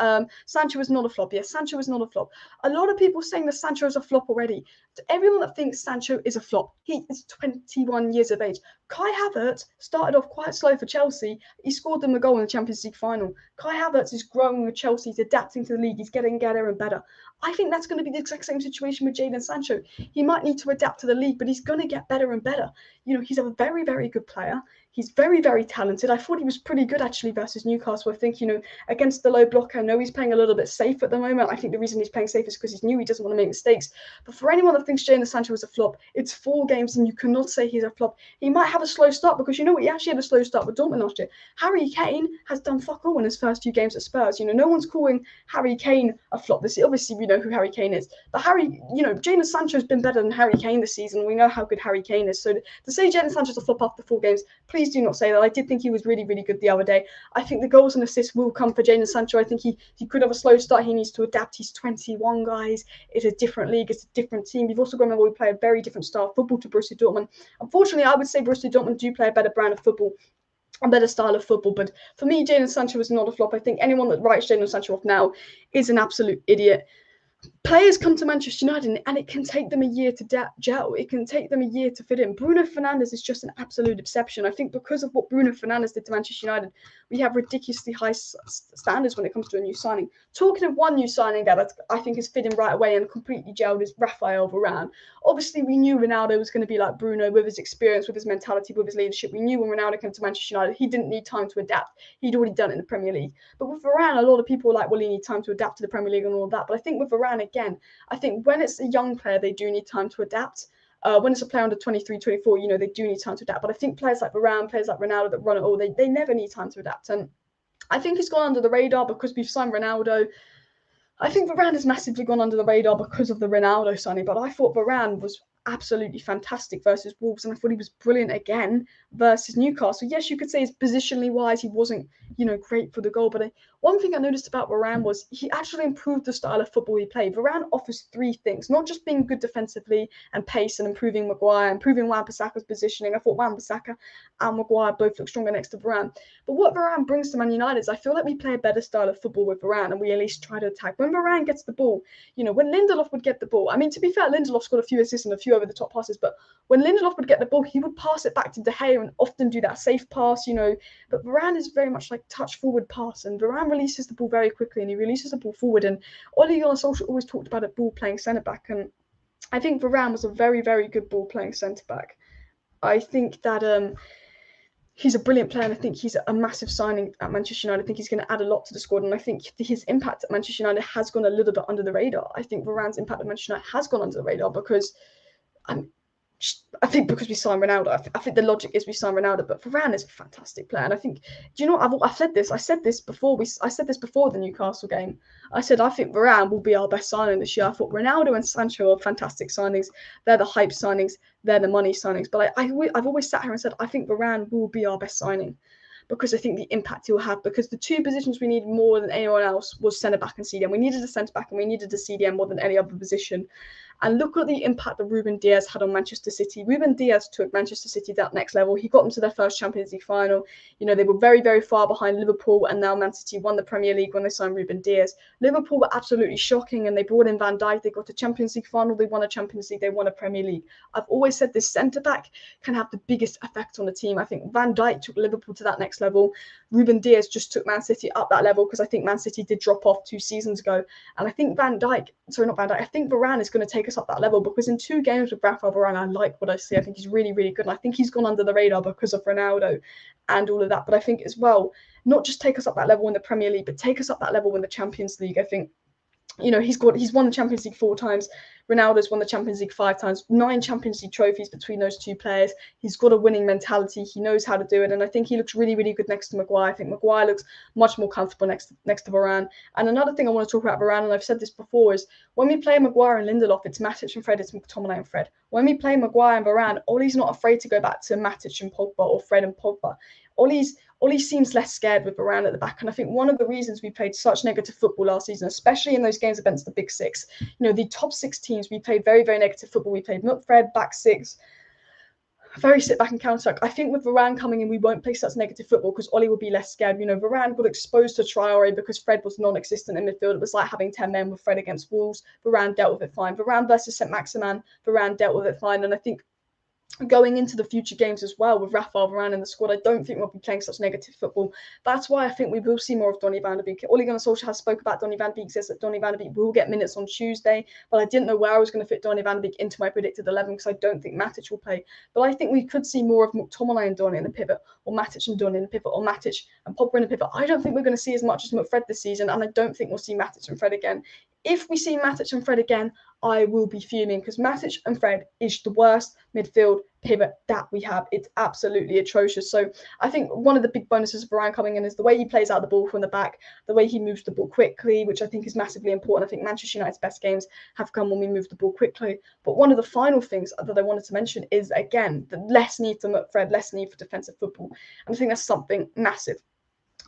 Sancho is not a flop. Yes, Sancho is not a flop. A lot of people saying that Sancho is a flop already. To everyone that thinks Sancho is a flop, he is 21 years of age. Kai Havertz started off quite slow for Chelsea. He scored them a goal in the Champions League final. Kai Havertz is growing with Chelsea. He's adapting to the league. He's getting better and better. I think that's going to be the exact same situation with Jadon Sancho. He might need to adapt to the league, but he's going to get better and better. You know, he's a very, very good player. He's very, very talented. I thought he was pretty good actually versus Newcastle. I think, you know, against the low block, I know he's playing a little bit safe at the moment. I think the reason he's playing safe is because he's new. He doesn't want to make mistakes. But for anyone that thinks Jadon Sancho is a flop, it's 4 games and you cannot say he's a flop. He might have a slow start because you know what? He actually had a slow start with Dortmund last year. Harry Kane has done fuck all in his first few games at Spurs. You know, no one's calling Harry Kane a flop this year. Obviously, we know who Harry Kane is. But Jadon Sancho's been better than Harry Kane this season. We know how good Harry Kane is. So to say Jadon Sancho's a flop after 4 games, please do not say that. I did think he was really, really good the other day. I think the goals and assists will come for Jadon Sancho. I think he could have a slow start. He needs to adapt. He's 21, guys. It's a different league. It's a different team. You've also got to remember we play a very different style of football to Borussia Dortmund. Unfortunately, I would say Borussia Dortmund do play a better brand of football, a better style of football. But for me, Jadon Sancho is not a flop. I think anyone that writes Jadon Sancho off now is an absolute idiot. players come to Manchester United and it can take them a year to gel. It can take them a year to fit in. Bruno Fernandes is just an absolute exception. I think because of what Bruno Fernandes did to Manchester United, we have ridiculously high standards when it comes to a new signing. Talking of one new signing that I think is fitting right away and completely gelled is Raphael Varane. Obviously, we knew Ronaldo was going to be like Bruno with his experience, with his mentality, with his leadership. We knew when Ronaldo came to Manchester United, he didn't need time to adapt. He'd already done it in the Premier League. But with Varane, a lot of people were like, well, he needs time to adapt to the Premier League and all that. But I think with Varane, again, I think when it's a young player, they do need time to adapt. When it's a player under 23, 24, you know, they do need time to adapt. But I think players like Varane, players like Ronaldo that run it all, they never need time to adapt. And I think he's gone under the radar because we've signed Ronaldo. I think Varane has massively gone under the radar because of the Ronaldo signing, but I thought Varane was absolutely fantastic versus Wolves, and I thought he was brilliant again versus Newcastle. Yes, you could say positionally wise, he wasn't, you know, great for the goal, but one thing I noticed about Varane was he actually improved the style of football he played. Varane offers three things, not just being good defensively and pace and improving Maguire, improving Wan-Bissaka's positioning. I thought Wan-Bissaka and Maguire both look stronger next to Varane. But what Varane brings to Man United is I feel like we play a better style of football with Varane and we at least try to attack. When Varane gets the ball, you know, when Lindelof would get the ball, I mean, to be fair, Lindelof's got a few assists and a few over the top passes, but when Lindelof would get the ball, he would pass it back to De Gea and often do that safe pass, you know. But Varane is very much like touch forward pass, and Varane releases the ball very quickly and he releases the ball forward. And Ole Gunnar Solskjaer always talked about a ball playing centre back, and I think Varane was a very, very good ball playing centre back. I think that he's a brilliant player, and I think he's a massive signing at Manchester United. I think he's going to add a lot to the squad, and I think his impact at Manchester United has gone a little bit under the radar. I think Varane's impact at Manchester United has gone under the radar because I think because we signed Ronaldo. I think the logic is we signed Ronaldo, but Varane is a fantastic player. And I think, do you know what? I've said this. I said this before the Newcastle game. I said I think Varane will be our best signing this year. I thought Ronaldo and Sancho are fantastic signings. They're the hype signings. They're the money signings. But I've always sat here and said I think Varane will be our best signing, because I think the impact he'll have, because the two positions we needed more than anyone else was centre-back and CDM. We needed a centre-back and we needed a CDM more than any other position. And look at the impact that Ruben Dias had on Manchester City. Ruben Dias took Manchester City to that next level. He got them to their first Champions League final. You know, they were very, very far behind Liverpool, and now Man City won the Premier League when they signed Ruben Dias. Liverpool were absolutely shocking, and they brought in Van Dijk. They got a Champions League final. They won a Champions League. They won a Premier League. I've always said this centre-back can have the biggest effect on the team. I think Van Dijk took Liverpool to that next level. Ruben Dias just took Man City up that level, because I think Man City did drop off 2 seasons ago. And I think I think Varane is going to take us up that level, because in 2 games with Raphael Varane, I like what I see. I think he's really, really good. And I think he's gone under the radar because of Ronaldo and all of that. But I think as well, not just take us up that level in the Premier League, but take us up that level in the Champions League. I think, you know, he's won the Champions League 4 times. Ronaldo's won the Champions League 5 times, 9 Champions League trophies between those 2 players. He's got a winning mentality. He knows how to do it. And I think he looks really, really good next to Maguire. I think Maguire looks much more comfortable next to Varane. And another thing I want to talk about Varane, and I've said this before, is when we play Maguire and Lindelof, it's Matic and Fred, it's McTominay and Fred. When we play Maguire and Varane, Ole's not afraid to go back to Matic and Pogba or Fred and Pogba. Ole seems less scared with Varane at the back. And I think one of the reasons we played such negative football last season, especially in those games against the Big Six, you know, the top 6 teams, we played very, very negative football. We played Fred, back 6, very sit back and counter. I think with Varane coming in, we won't play such negative football because Ole will be less scared. You know, Varane got exposed to Traore because Fred was non-existent in midfield. It was like having 10 men with Fred against Wolves. Varane dealt with it fine. Varane versus Saint-Maximin, Varane dealt with it fine. And I think going into the future games as well with Raphael Varane in the squad, I don't think we'll be playing such negative football. That's why I think we will see more of Donny van de Beek. Ole Gunnar Solskjaer has spoke about Donny van de Beek, says that Donny van de Beek will get minutes on Tuesday, but I didn't know where I was going to fit Donny van de Beek into my predicted 11 because I don't think Matic will play. But I think we could see more of McTominay and Donny in the pivot, or Matic and Donny in the pivot, or Matic and Pogba in the pivot. I don't think we're going to see as much as Fred this season, and I don't think we'll see Matic and Fred again. If we see Matic and Fred again, I will be fuming, because Matic and Fred is the worst midfield pivot that we have. It's absolutely atrocious. So I think one of the big bonuses of Varane coming in is the way he plays out the ball from the back, the way he moves the ball quickly, which I think is massively important. I think Manchester United's best games have come when we move the ball quickly. But one of the final things that I wanted to mention is, again, the less need for Fred, less need for defensive football. And I think that's something massive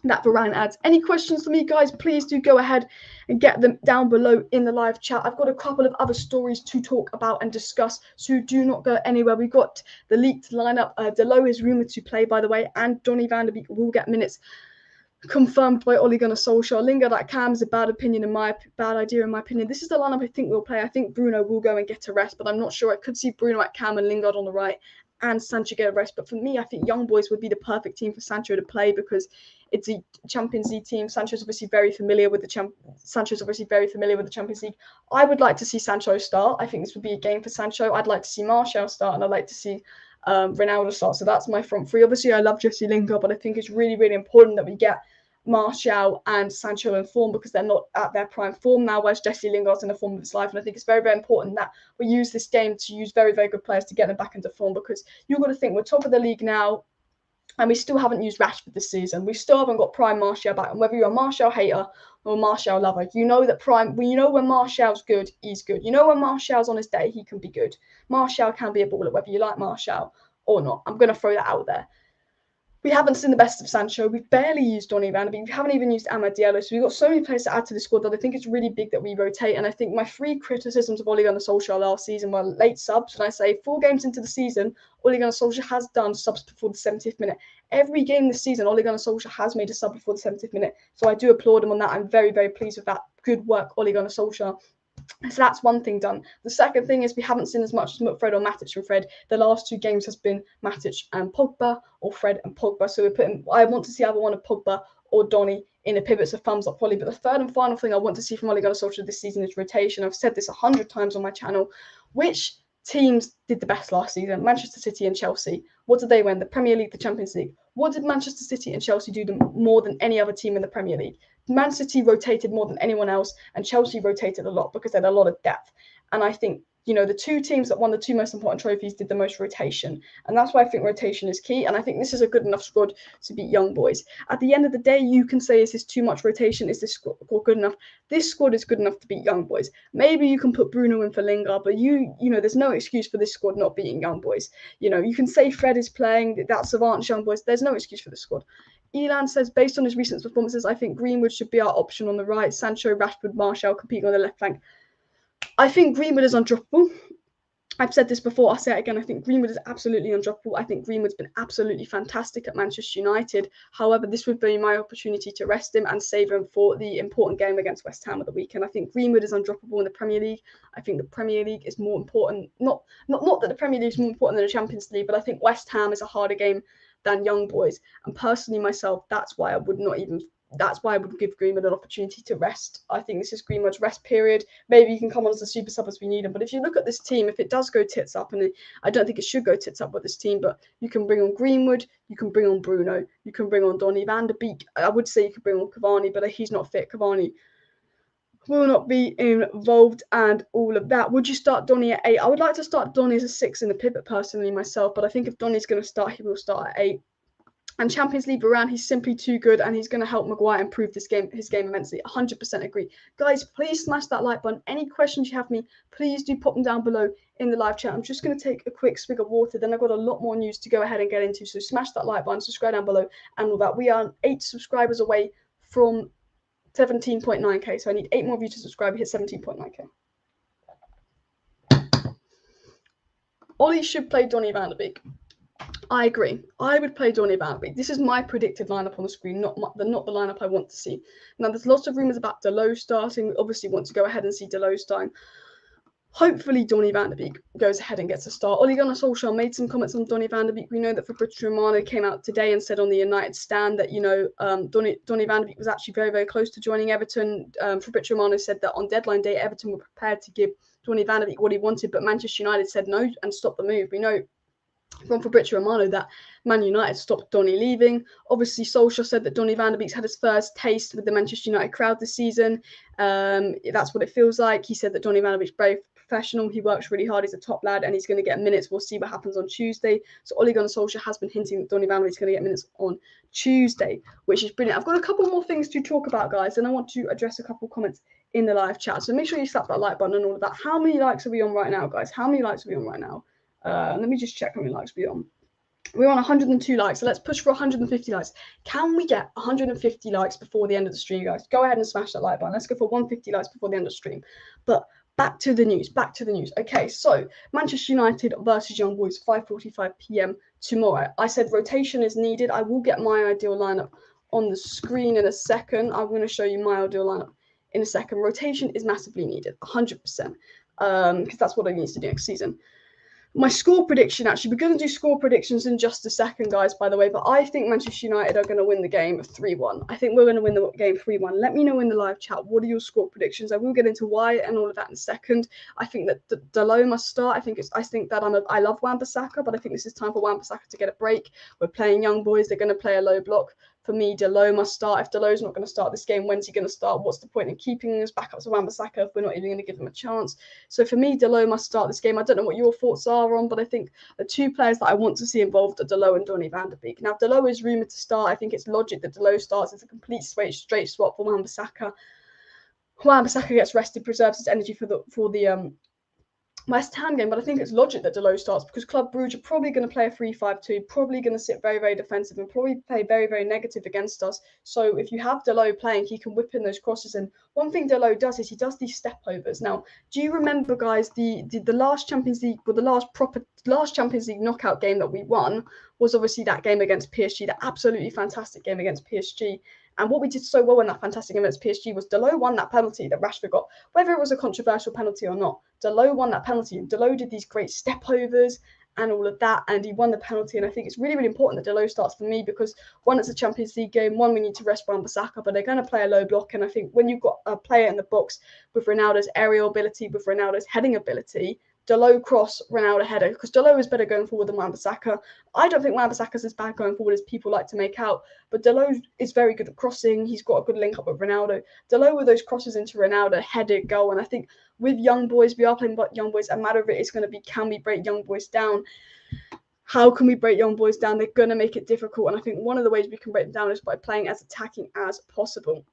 that Varane adds. Any questions for me, guys, please do go ahead and get them down below in the live chat. I've got a couple of other stories to talk about and discuss, so do not go anywhere. We've got the leaked lineup. DALOT is rumoured to play, by the way, and Donny van de Beek will get minutes. confirmed by Ole Gunnar Solskjaer. Lingard at Cam is a bad idea in my opinion. This is the lineup I think we'll play. I think Bruno will go and get a rest, but I'm not sure. I could see Bruno at Cam and Lingard on the right and Sancho get a rest. But for me, I think young boys would be the perfect team for Sancho to play because it's a Champions League team. Sancho's obviously very familiar with the Champions League. I would like to see Sancho start. I think this would be a game for Sancho. I'd like to see Martial start, and I'd like to see Ronaldo start. So that's my front three. Obviously, I love Jesse Lingard, but I think it's really, really important that we get Martial and Sancho in form because they're not at their prime form now, whereas Jesse Lingard's in the form of his life. And I think it's very, very important that we use this game to use very, very good players to get them back into form because you've got to think we're top of the league now and we still haven't used Rashford this season. We still haven't got prime Martial back. And whether you're a Martial hater or a Martial lover, you know that when Martial's good, he's good. You know when Martial's on his day, he can be good. Martial can be a baller, whether you like Martial or not. I'm going to throw that out there. We haven't seen the best of Sancho. We've barely used Donny van de Beek. We haven't even used Amad Diallo. So we've got so many players to add to the squad that I think it's really big that we rotate. And I think my three criticisms of Ole Gunnar Solskjaer last season were late subs. And I say 4 games into the season, Ole Gunnar Solskjaer has done subs before the 70th minute. Every game this season, Ole Gunnar Solskjaer has made a sub before the 70th minute. So I do applaud him on that. I'm very, very pleased with that. Good work, Ole Gunnar Solskjaer. So that's one thing done. The second thing is we haven't seen as much as Fred or Matic from Fred. The last 2 games has been Matic and Pogba or Fred and Pogba. So I want to see either one of Pogba or Donny in the pivot. So thumbs up probably. But the third and final thing I want to see from Ole Gunnar Solskjaer this season is rotation. I've said this 100 times on my channel. Which teams did the best last season? Manchester City and Chelsea. What did they win? The Premier League, the Champions League. What did Manchester City and Chelsea do more than any other team in the Premier League? Man City rotated more than anyone else, and Chelsea rotated a lot because they had a lot of depth. And I think, the 2 teams that won the 2 most important trophies did the most rotation. And that's why I think rotation is key. And I think this is a good enough squad to beat young boys. At the end of the day, you can say, is this too much rotation? Is this squad good enough? This squad is good enough to beat young boys. Maybe you can put Bruno in for Lingard, but there's no excuse for this squad not beating young boys. You can say Fred is playing, that's Savant's young boys. There's no excuse for this squad. Elan says, based on his recent performances, I think Greenwood should be our option on the right. Sancho, Rashford, Martial competing on the left flank. I think Greenwood is undroppable. I've said this before, I'll say it again. I think Greenwood is absolutely undroppable. I think Greenwood's been absolutely fantastic at Manchester United. However, this would be my opportunity to rest him and save him for the important game against West Ham at the weekend. I think Greenwood is undroppable in the Premier League. I think the Premier League is more important. Not that the Premier League is more important than the Champions League, but I think West Ham is a harder game than young boys. And personally myself, that's why I would give Greenwood an opportunity to rest. I think this is Greenwood's rest period. Maybe he can come on as a super sub as we need him. But if you look at this team, if it does go tits up, and I don't think it should go tits up with this team, but you can bring on Greenwood, you can bring on Bruno, you can bring on Donny van de Beek. I would say you could bring on Cavani, but he's not fit. Cavani will not be involved and all of that. Would you start Donny at 8? I would like to start Donny as a 6 in the pivot personally myself, but I think if Donny's going to start, he will start at 8. And Champions League Varane, he's simply too good, and he's going to help Maguire improve his game immensely. 100% agree. Guys, please smash that like button. Any questions you have for me, please do pop them down below in the live chat. I'm just going to take a quick swig of water, then I've got a lot more news to go ahead and get into. So smash that like button, subscribe down below, and all that. We are 8 subscribers away from 17.9k, so I need 8 more of you to subscribe. We hit 17.9k. Ollie should play Donny van de Beek. I agree. I would play Donny van de Beek. This is my predicted lineup on the screen, not the lineup I want to see. Now, there's lots of rumours about DALOT starting. We obviously want to go ahead and see DALOT starting. Hopefully, Donny van de Beek goes ahead and gets a start. Ole Gunnar Solskjaer made some comments on Donny van de Beek. We know that Fabrizio Romano came out today and said on the United stand that, Donny van de Beek was actually very, very close to joining Everton. Fabrizio Romano said that on deadline day, Everton were prepared to give Donny van de Beek what he wanted, but Manchester United said no and stopped the move. We know from Fabrizio Romano that Man United stopped Donny leaving. Obviously, Solskjaer said that Donny van de Beek's had his first taste with the Manchester United crowd this season. That's what it feels like. He said that Donny van de Beek's very professional. He works really hard. He's a top lad, and he's going to get minutes. We'll see what happens on Tuesday. So Ole Gunnar Solskjaer has been hinting that Donny van de Beek's going to get minutes on Tuesday, which is brilliant. I've got a couple more things to talk about, guys, and I want to address a couple of comments in the live chat. So make sure you slap that like button and all of that. How many likes are we on right now, guys? How many likes are we on right now? Let me just check how many likes we're on. We're on 102 likes, so let's push for 150 likes. Can we get 150 likes before the end of the stream, guys? Go ahead and smash that like button. Let's go for 150 likes before the end of the stream. But back to the news. Okay, so Manchester United versus Young Boys, 5:45 p.m. tomorrow. I said rotation is needed. I will get my ideal lineup on the screen in a second. I'm going to show you my ideal lineup in a second. Rotation is massively needed, 100%, because that's what I need to do next season. My score prediction, actually, we're going to do score predictions in just a second, guys, by the way, but I think Manchester United are going to win the game 3-1. I think we're going to win the game 3-1. Let me know in the live chat, what are your score predictions? I will get into why and all of that in a second. I think that Dalot must start. I think I love Wan-Bissaka, but I think this is time for Wan-Bissaka to get a break. We're playing young boys. They're going to play a low block. For me, Dalot must start. If Dalot's not going to start this game, when's he going to start? What's the point in keeping his backups to Wan-Bissaka if we're not even going to give him a chance? So for me, Dalot must start this game. I don't know what your thoughts are on, but I think the two players that I want to see involved are Dalot and Donny van de Beek. Now, if Dalot is rumoured to start, I think it's logic that Dalot starts. It's a complete straight swap for Wan-Bissaka. Wan-Bissaka gets rested, preserves his energy for the West Ham game, but I think it's logic that Dalot starts because Club Brugge are probably going to play a 3-5-2, probably going to sit very, very defensive and probably play very, very negative against us. So if you have Dalot playing, he can whip in those crosses. And one thing Dalot does is he does these step overs. Now, do you remember, guys, the last Champions League, well, the last Champions League knockout game that we won was obviously that game against PSG, that absolutely fantastic game against PSG. And what we did so well in that fantastic game against PSG was Dalot won that penalty that Rashford got, whether it was a controversial penalty or not. Dalot won that penalty, and Dalot did these great step overs and all of that, and he won the penalty. And I think it's really, really important that Dalot starts for me because one, it's a Champions League game. One, we need to rest Wan-Bissaka, but they're going to play a low block. And I think when you've got a player in the box with Ronaldo's aerial ability, with Ronaldo's heading ability, Dalot cross, Ronaldo header, because Dalot is better going forward than Wan-Bissaka. I don't think Wan-Bissaka is as bad going forward as people like to make out, but Dalot is very good at crossing. He's got a good link up with Ronaldo. Dalot with those crosses into Ronaldo, headed goal, and I think with young boys, we are playing young boys. A matter of it is going to be, can we break young boys down? How can we break young boys down? They're going to make it difficult, and I think one of the ways we can break them down is by playing as attacking as possible.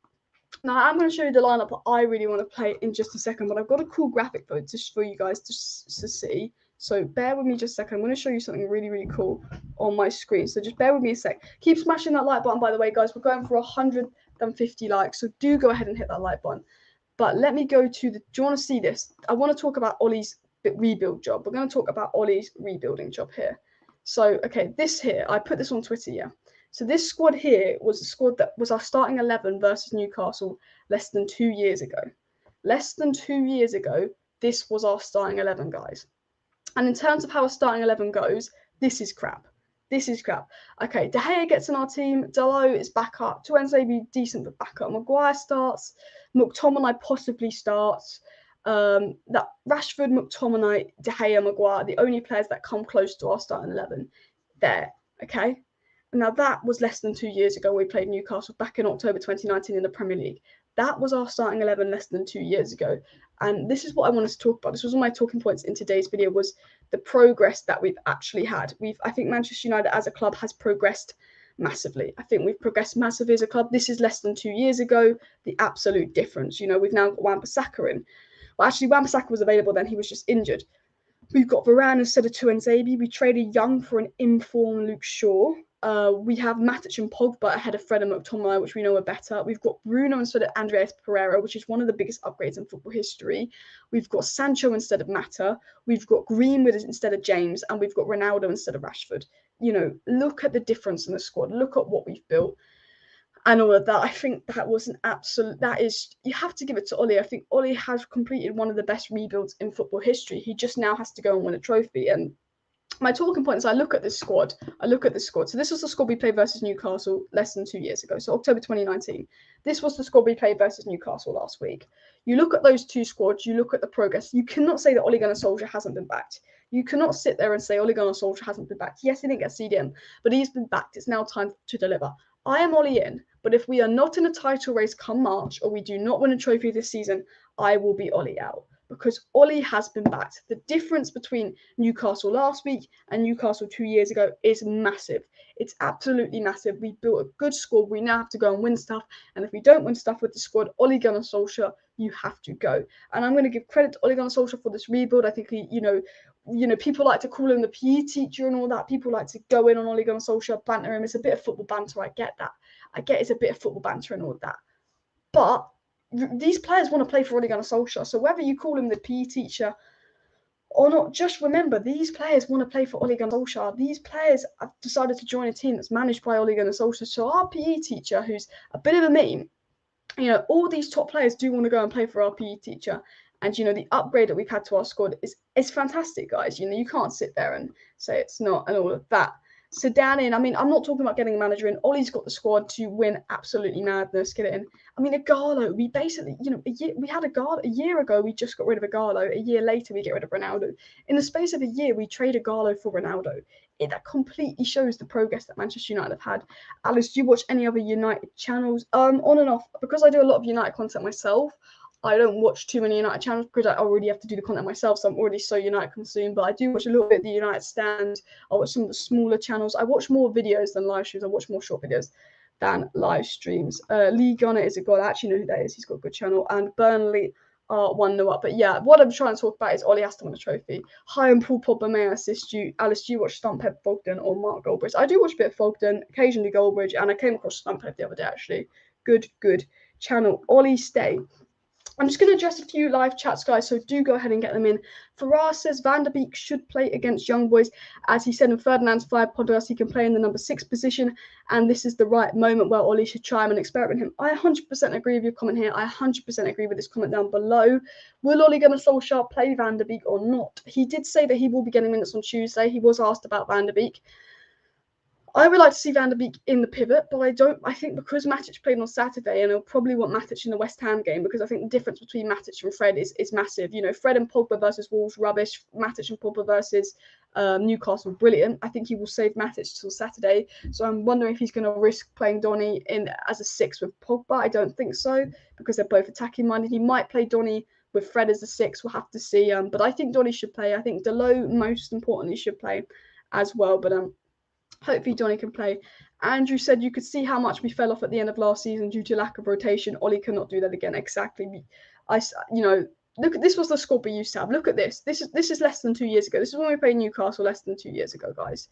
Now, I'm going to show you the lineup that I really want to play in just a second, but I've got a cool graphic for you guys to see. So bear with me just a second. I'm going to show you something really, really cool on my screen. So just bear with me a sec. Keep smashing that like button, by the way, guys. We're going for 150 likes, so do go ahead and hit that like button. But let me go to do you want to see this? I want to talk about Ollie's rebuild job. We're going to talk about Ollie's rebuilding job here. So, okay, this here, I put this on Twitter, yeah. So this squad here was a squad that was our starting 11 versus Newcastle less than 2 years ago. Less than 2 years ago, this was our starting 11, guys. And in terms of how a starting 11 goes, this is crap. This is crap. Okay, De Gea gets in our team. Dalot is back up. Tuanzebe decent but back up. Maguire starts. McTominay possibly starts. That Rashford, McTominay, De Gea, Maguire, the only players that come close to our starting 11 there. Okay. Now, that was less than 2 years ago. We played Newcastle back in October 2019 in the Premier League. That was our starting 11 less than 2 years ago. And this is what I wanted to talk about. This was one of my talking points in today's video, was the progress that we've actually had. I think Manchester United as a club has progressed massively. I think we've progressed massively as a club. This is less than 2 years ago. The absolute difference. You know, we've now got Wan-Bissaka in. Well, actually, Wan-Bissaka was available then. He was just injured. We've got Varane instead of Tuanzebe. We traded Young for an informed Luke Shaw. We have Matic and Pogba ahead of Fred and McTominay, which we know are better. We've got Bruno instead of Andreas Pereira, which is one of the biggest upgrades in football history. We've got Sancho instead of Mata. We've got Greenwood instead of James, and we've got Ronaldo instead of Rashford. You know, look at the difference in the squad. Look at what we've built. And all of that, I think that was an absolute, that is, you have to give it to Ollie. I think Ollie has completed one of the best rebuilds in football history. He just now has to go and win a trophy. And my talking point is I look at this squad. So this was the squad we played versus Newcastle less than 2 years ago. So October 2019. This was the squad we played versus Newcastle last week. You look at those two squads, you look at the progress. You cannot say that Ole Gunnar Solskjaer hasn't been backed. You cannot sit there and say Ole Gunnar Solskjaer hasn't been backed. Yes, he didn't get CDM, but he's been backed. It's now time to deliver. I am Ollie in, but if we are not in a title race come March, or we do not win a trophy this season, I will be Ollie out. Because Ollie has been backed. The difference between Newcastle last week and Newcastle 2 years ago is massive. It's absolutely massive. We built a good squad. We now have to go and win stuff. And if we don't win stuff with the squad, Ole Gunnar Solskjaer, you have to go. And I'm going to give credit to Ole Gunnar Solskjaer for this rebuild. I think he, you know, people like to call him the PE teacher and all that. People like to go in on Ole Gunnar Solskjaer, banter him. It's a bit of football banter. I get that. I get it's a bit of football banter and all that. But these players want to play for Ole Gunnar Solskjaer. So whether you call him the PE teacher or not. Just remember, these players want to play for Ole Gunnar Solskjaer. These players have decided to join a team that's managed by Ole Gunnar Solskjaer. So our PE teacher, who's a bit of a meme, you know, all these top players do want to go and play for our PE teacher. And, you know, the upgrade that we've had to our squad is fantastic, guys. You know, you can't sit there and say it's not and all of that. So Dan in, I mean, I'm not talking about getting a manager in. Ollie's got the squad to win absolutely madness, get it in. I mean, Igalo, we basically, you know, we had a year ago, we just got rid of Igalo. A year later, we get rid of Ronaldo. In the space of a year, we trade Igalo for Ronaldo. That completely shows the progress that Manchester United have had. Alice, do you watch any other United channels? On and off. Because I do a lot of United content myself, I don't watch too many United channels because I already have to do the content myself, so I'm already so United consumed. But I do watch a little bit of the United Stand. I watch some of the smaller channels. I watch more videos than live streams. I watch more short videos than live streams. Lee Gunnar is a god. I actually know who that is. He's got a good channel. And Burnley are 1-0 up. But yeah, what I'm trying to talk about is Ollie has to win a trophy. Hi, and Paul Pogba, may I assist you? Alice, do you watch Stumphead Fogden or Mark Goldbridge? I do watch a bit of Fogden, occasionally Goldbridge, and I came across Stumphead the other day, actually. Good channel. Ollie, stay. I'm just going to address a few live chats, guys, so do go ahead and get them in. Farrar says Van der Beek should play against Young Boys. As he said in Ferdinand's 5 podcast, he can play in the number 6 position, and this is the right moment where Ollie should try him and experiment him. I 100% agree with your comment here. I 100% agree with this comment down below. Will Ole Gunnar Solskjaer play Van der Beek or not? He did say that he will be getting minutes on Tuesday. He was asked about Van der Beek. I would like to see Van der Beek in the pivot, but I think because Matic played on Saturday, and he'll probably want Matic in the West Ham game, because I think the difference between Matic and Fred is massive. You know, Fred and Pogba versus Wolves, rubbish. Matic and Pogba versus Newcastle, brilliant. I think he will save Matic till Saturday. So I'm wondering if he's going to risk playing Donny in as a 6 with Pogba. I don't think so, because they're both attacking minded. He might play Donny with Fred as a 6. We'll have to see. But I think Donny should play. I think DALOT, most importantly, should play as well. But hopefully Donny can play. Andrew said you could see how much we fell off at the end of last season due to lack of rotation. Ollie cannot do that again. Exactly. You know, look at this, was the squad we used to have. Look at this. This is less than 2 years ago. This is when we played Newcastle less than 2 years ago, guys.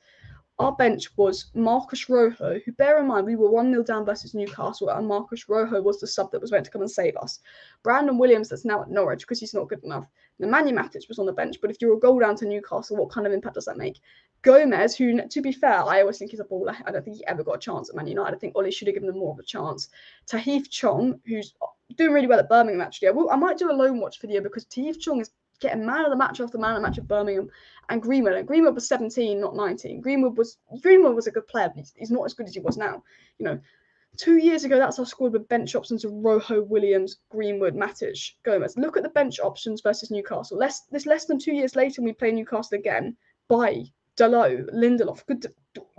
Our bench was Marcus Rojo, who, bear in mind, we were 1-0 down versus Newcastle, and Marcus Rojo was the sub that was meant to come and save us. Brandon Williams, that's now at Norwich because he's not good enough. Nemanja Matic was on the bench, but if you're a goal down to Newcastle, what kind of impact does that make? Gomez, who, to be fair, I always think he's a baller. I don't think he ever got a chance at Man United. I think Ollie should have given them more of a chance. Tahith Chong, who's doing really well at Birmingham, actually. I might do a loan watch video because Tahith Chong is getting man of the match after man of the match at Birmingham. And Greenwood was 17, not 19. Greenwood was a good player, but he's not as good as he was now. You know, 2 years ago, that's our squad with bench options of Rojo, Williams, Greenwood, Matic, Gomez. Look at the bench options versus Newcastle. Less than 2 years later, we play Newcastle again. DALOT, Lindelof.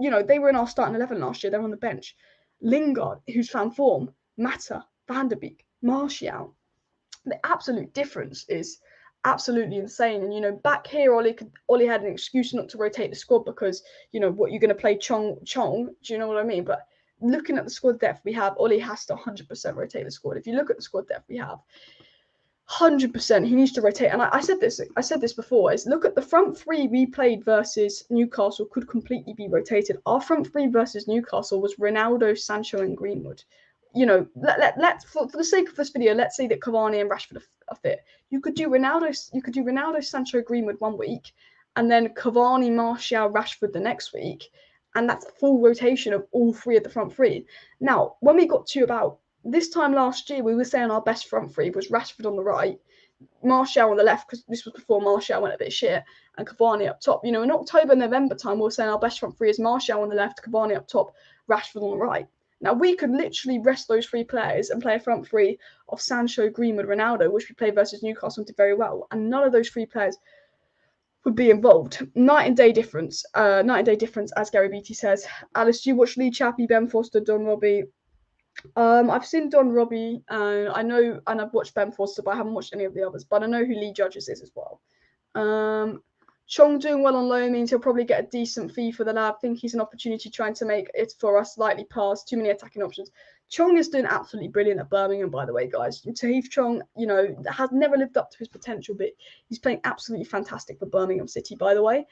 You know, they were in our starting 11 last year. They're on the bench. Lingard, who's found form. Mata, Van der Beek, Martial. The absolute difference is absolutely insane. And, you know, back here, Ollie had an excuse not to rotate the squad because, you know, what, you're going to play Chong, do you know what I mean? But looking at the squad depth we have, Ollie has to 100% rotate the squad. If you look at the squad depth we have, 100% he needs to rotate. And I said this before, is look at the front three we played versus Newcastle could completely be rotated. Our front three versus Newcastle was Ronaldo, Sancho and Greenwood. You know, let's for the sake of this video, let's say that Cavani and Rashford are fit. You could do Ronaldo, Sancho, Greenwood 1 week, and then Cavani, Martial, Rashford the next week, and that's full rotation of all three of the front three. Now, when we got to about this time last year, we were saying our best front three was Rashford on the right, Martial on the left, because this was before Martial went a bit shit, and Cavani up top. You know, in October, November time, we were saying our best front three is Martial on the left, Cavani up top, Rashford on the right. Now, we could literally rest those 3 players and play a front three of Sancho, Greenwood, Ronaldo, which we played versus Newcastle and did very well. And none of those 3 players would be involved. Night and day difference, as Gary Beattie says. Alice, do you watch Lee Chappie, Ben Foster, Don Robbie? I've seen Don Robbie, and I've watched Ben Foster, but I haven't watched any of the others. But I know who Lee Judges is as well. Chong doing well on loan means he'll probably get a decent fee for the lad. I think he's an opportunity trying to make it for us slightly past too many attacking options. Chong is doing absolutely brilliant at Birmingham, by the way, guys. Tahith Chong, you know, has never lived up to his potential, but he's playing absolutely fantastic for Birmingham City, by the way.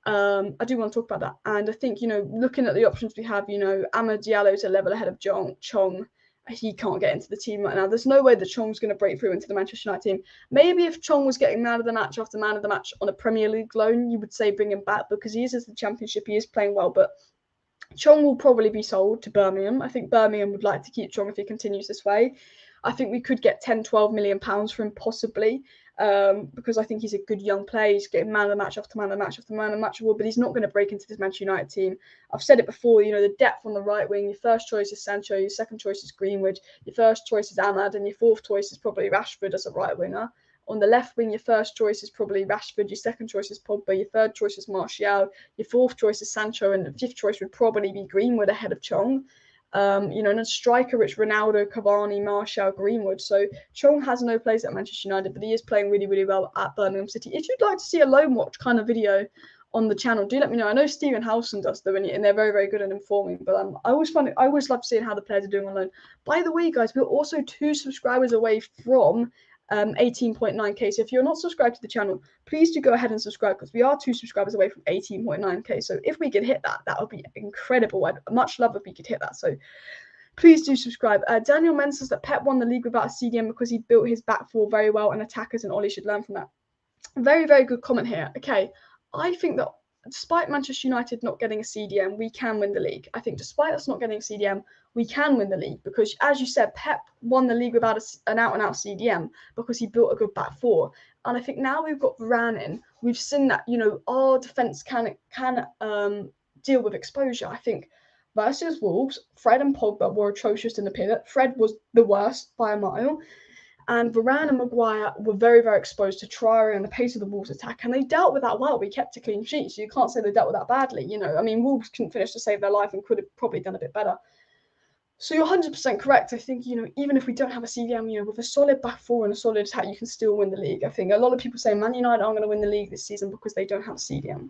I do want to talk about that. And I think, you know, looking at the options we have, you know, Amad Diallo's a level ahead of Chong. he can't get into the team right now. There's no way that Chong's going to break through into the Manchester United team. Maybe if Chong was getting man of the match after man of the match on a Premier League loan, you would say bring him back because he is in the Championship, he is playing well, but Chong will probably be sold to Birmingham. I think Birmingham would like to keep Chong if he continues this way. I think we could get 10, 12 million pounds for him possibly, because I think he's a good young player. He's getting man of the match after man of the match after man of the match award, but he's not going to break into this Manchester United team. I've said it before, you know, the depth on the right wing, your first choice is Sancho, your second choice is Greenwood, your first choice is Ahmad, and your fourth choice is probably Rashford as a right winger. On the left wing, your first choice is probably Rashford, your second choice is Pogba, your third choice is Martial, your fourth choice is Sancho, and the fifth choice would probably be Greenwood ahead of Chong. You know, and a striker, it's Ronaldo, Cavani, Martial, Greenwood. So Chong has no place at Manchester United, but he is playing really, really well at Birmingham City. If you'd like to see a loan watch kind of video on the channel, do let me know. I know Stephen Howson does them, and they're very, very good at informing. But I always love seeing how the players are doing on loan. By the way, guys, we're also 2 subscribers away from 18.9k. So if you're not subscribed to the channel, please do go ahead and subscribe because we are 2 subscribers away from 18.9k. So if we could hit that, that would be incredible. I'd much love if we could hit that. So please do subscribe. Daniel Menz says that Pep won the league without a CDM because he built his back four very well, and attackers and Ollie should learn from that. Very, very good comment here. Okay, I think that despite Manchester United not getting a CDM, we can win the league. I think despite us not getting a CDM, we can win the league because, as you said, Pep won the league without an out-and-out CDM because he built a good back four. And I think now we've got Varane in, we've seen that, you know, our defence can deal with exposure. I think versus Wolves, Fred and Pogba were atrocious in the pivot. Fred was the worst by a mile. And Varane and Maguire were very, very exposed to Traore and the pace of the Wolves attack, and they dealt with that well. We kept a clean sheet, so you can't say they dealt with that badly. You know, I mean, Wolves couldn't finish to save their life and could have probably done a bit better. So you're 100% correct. I think, you know, even if we don't have a CDM, you know, with a solid back four and a solid attack, you can still win the league. I think a lot of people say Man United aren't going to win the league this season because they don't have a CDM.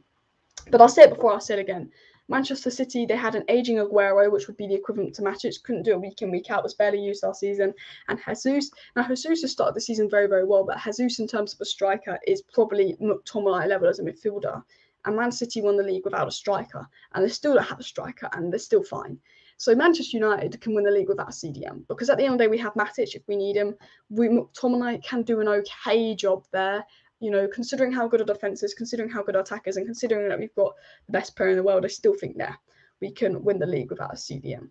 But I'll say it before, I'll say it again. Manchester City, they had an ageing Aguero, which would be the equivalent to Matic. Couldn't do it week in, week out, was barely used last season. And Jesus. Now, Jesus has started the season very, very well, but Jesus, in terms of a striker, is probably McTominay level as a midfielder. And Man City won the league without a striker, and they still don't have a striker, and they're still fine. So Manchester United can win the league without a CDM, because at the end of the day, we have Matic if we need him. McTominay can do an okay job there. You know, considering how good our defence is, considering how good our attack is, and considering that we've got the best player in the world, I still think that we can win the league without a CDM.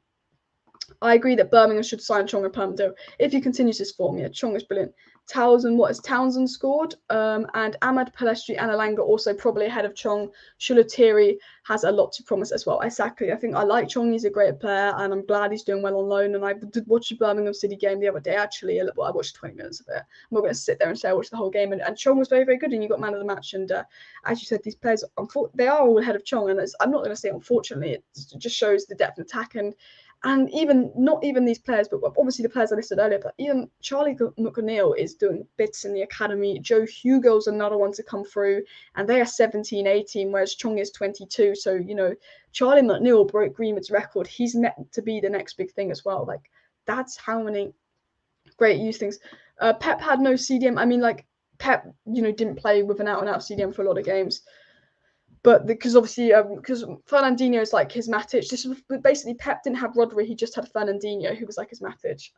I agree that Birmingham should sign Chong and Palmdale if he continues his form. Yeah, Chong is brilliant. Townsend scored? And Ahmad, Palestri, and Alanga also probably ahead of Chong. Shulatiri has a lot to promise as well. Exactly. I think I like Chong. He's a great player, and I'm glad he's doing well on loan. And I did watch the Birmingham City game the other day, actually. I watched 20 minutes of it. I'm not going to sit there and say I watched the whole game. And Chong was very, very good, and you got man of the match. And as you said, these players, they are all ahead of Chong. And I'm not going to say unfortunately. It just shows the depth of attack. And even not even these players, but obviously the players I listed earlier, but even Charlie McNeil is doing bits in the academy. Joe Hugo's another one to come through, and they are 17, 18, whereas Chong is 22. So, you know, Charlie McNeil broke Greenwood's record. He's meant to be the next big thing as well. Like, that's how many great youth things. Pep had no CDM. I mean, like, Pep, you know, didn't play with an out-and-out CDM for a lot of games. But because obviously, because Fernandinho is like his Matic. This was basically Pep didn't have Rodri, he just had Fernandinho, who was like his Matic.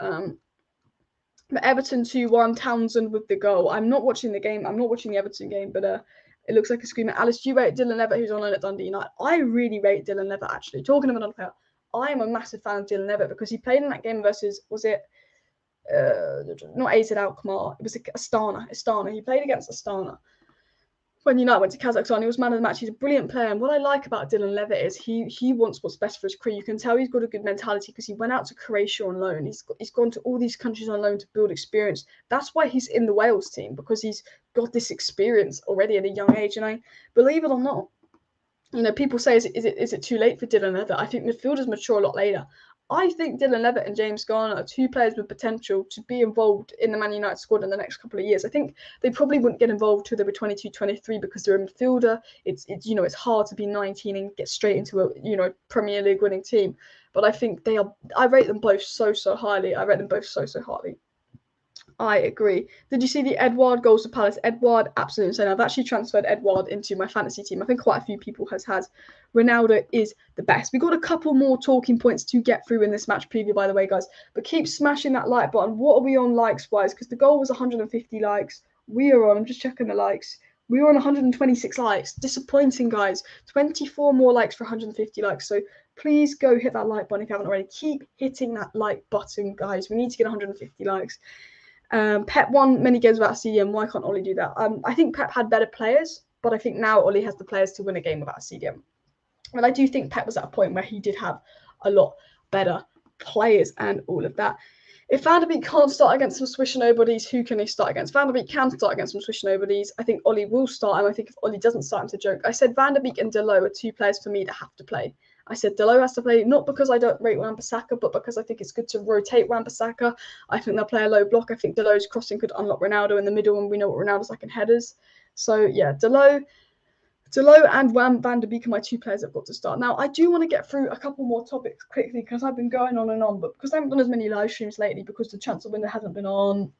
But Everton 2-1, Townsend with the goal. I'm not watching the game. I'm not watching the Everton game, but it looks like a screamer. Alice, do you rate Dylan Levitt, who's on loan at Dundee United? I really rate Dylan Levitt, actually. Talking of another player, I am a massive fan of Dylan Levitt because he played in that game versus, was it, not AZ Alkmaar, it was Astana. He played against Astana. When United went to Kazakhstan, he was man of the match. He's a brilliant player. And what I like about Dylan Levitt is he wants what's best for his career. You can tell he's got a good mentality because he went out to Croatia on loan. He's gone to all these countries on loan to build experience. That's why he's in the Wales team, because he's got this experience already at a young age. And I believe it or not, you know, people say, is it too late for Dylan Levitt? I think midfielders mature a lot later. I think Dylan Levitt and James Garner are 2 players with potential to be involved in the Man United squad in the next couple of years. I think they probably wouldn't get involved till they were 22, 23 because they're a midfielder. It's you know, it's hard to be 19 and get straight into a, you know, Premier League winning team. But I think I rate them both so highly. I agree. Did you see the Edouard goals to Palace? Edouard, absolutely insane. I've actually transferred Edouard into my fantasy team. I think quite a few people has had. Ronaldo is the best. We got a couple more talking points to get through in this match preview, by the way, guys. But keep smashing that like button. What are we on likes-wise? Because the goal was 150 likes. We are on, I'm just checking the likes. We were on 126 likes. Disappointing, guys. 24 more likes for 150 likes. So please go hit that like button if you haven't already. Keep hitting that like button, guys. We need to get 150 likes. Pep won many games without a CDM. Why can't Ollie do that? I think Pep had better players, but I think now Ollie has the players to win a game without a CDM. And I do think Pep was at a point where he did have a lot better players and all of that. If Van der Beek can't start against some Swish nobodies, who can he start against? Van der Beek can start against some Swish nobodies. I think Ollie will start, and I think if Ollie doesn't start, it's a joke. I said Van der Beek and DALOT are two players for me that have to play. I said DALOT has to play, not because I don't rate Wan-Bissaka, but because I think it's good to rotate Wan-Bissaka. I think they'll play a low block. I think DALOT's crossing could unlock Ronaldo in the middle, and we know what Ronaldo's like in headers. So, yeah, DALOT and Van der Beek are my two players that have got to start. Now, I do want to get through a couple more topics quickly because I've been going on and on, but because I haven't done as many live streams lately because the transfer window hasn't been on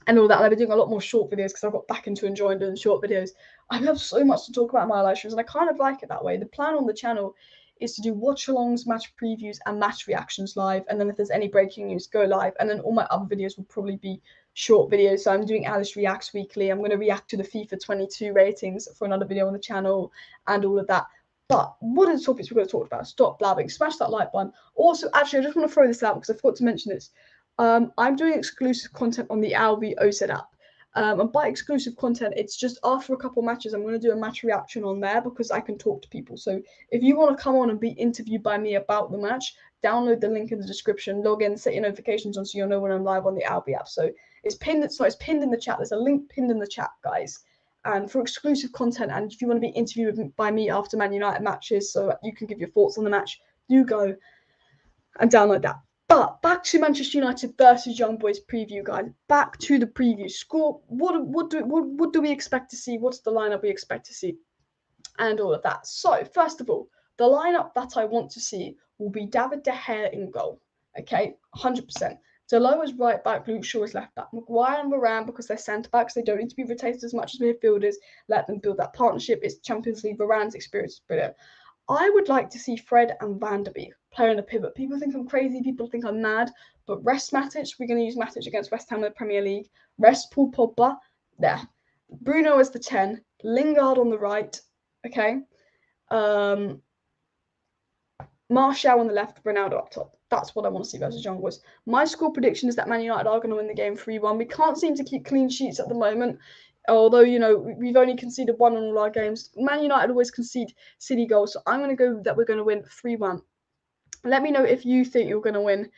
and all that, and I've been doing a lot more short videos because I've got back into enjoying doing short videos. I have so much to talk about in my live streams, and I kind of like it that way. The plan on the channel is to do watch-alongs, match previews, and match reactions live, and then if there's any breaking news, go live, and then all my other videos will probably be short videos. So I'm doing Alice Reacts weekly. I'm going to react to the FIFA 22 ratings for another video on the channel and all of that. But what are the topics we're going to talk about? Stop blabbing. Smash that like button. Also, actually, I just want to throw this out because I forgot to mention this. I'm doing exclusive content on the Albi OZ app. And by exclusive content, it's just after a couple matches, I'm going to do a match reaction on there because I can talk to people. So if you want to come on and be interviewed by me about the match, download the link in the description, log in, set your notifications on so you'll know when I'm live on the Albi app. So it's pinned in the chat. There's a link pinned in the chat, guys. And for exclusive content, and if you want to be interviewed by me after Man United matches so you can give your thoughts on the match, do go and download that. But back to Manchester United versus Young Boys preview, guys. Back to the preview. Score. What do we expect to see? What's the lineup we expect to see? And all of that. So, first of all, the lineup that I want to see will be David De Gea in goal. Okay, 100%. DALOT is right back, Luke Shaw is left back. Maguire and Varane, because they're centre backs, they don't need to be rotated as much as midfielders. Let them build that partnership. It's Champions League. Varane's experience is brilliant. I would like to see Fred and Van der Beek playing a pivot. People think I'm crazy. People think I'm mad. But rest Matic. We're going to use Matic against West Ham in the Premier League. Rest Paul Pogba. There. Bruno as the 10. Lingard on the right. Okay. Martial on the left. Ronaldo up top. That's what I want to see versus Young Boys. My score prediction is that Man United are going to win the game 3-1. We can't seem to keep clean sheets at the moment. Although, you know, we've only conceded one in all our games. Man United always concede City goals. So I'm going to go that we're going to win 3-1. Let me know if you think you're going to win.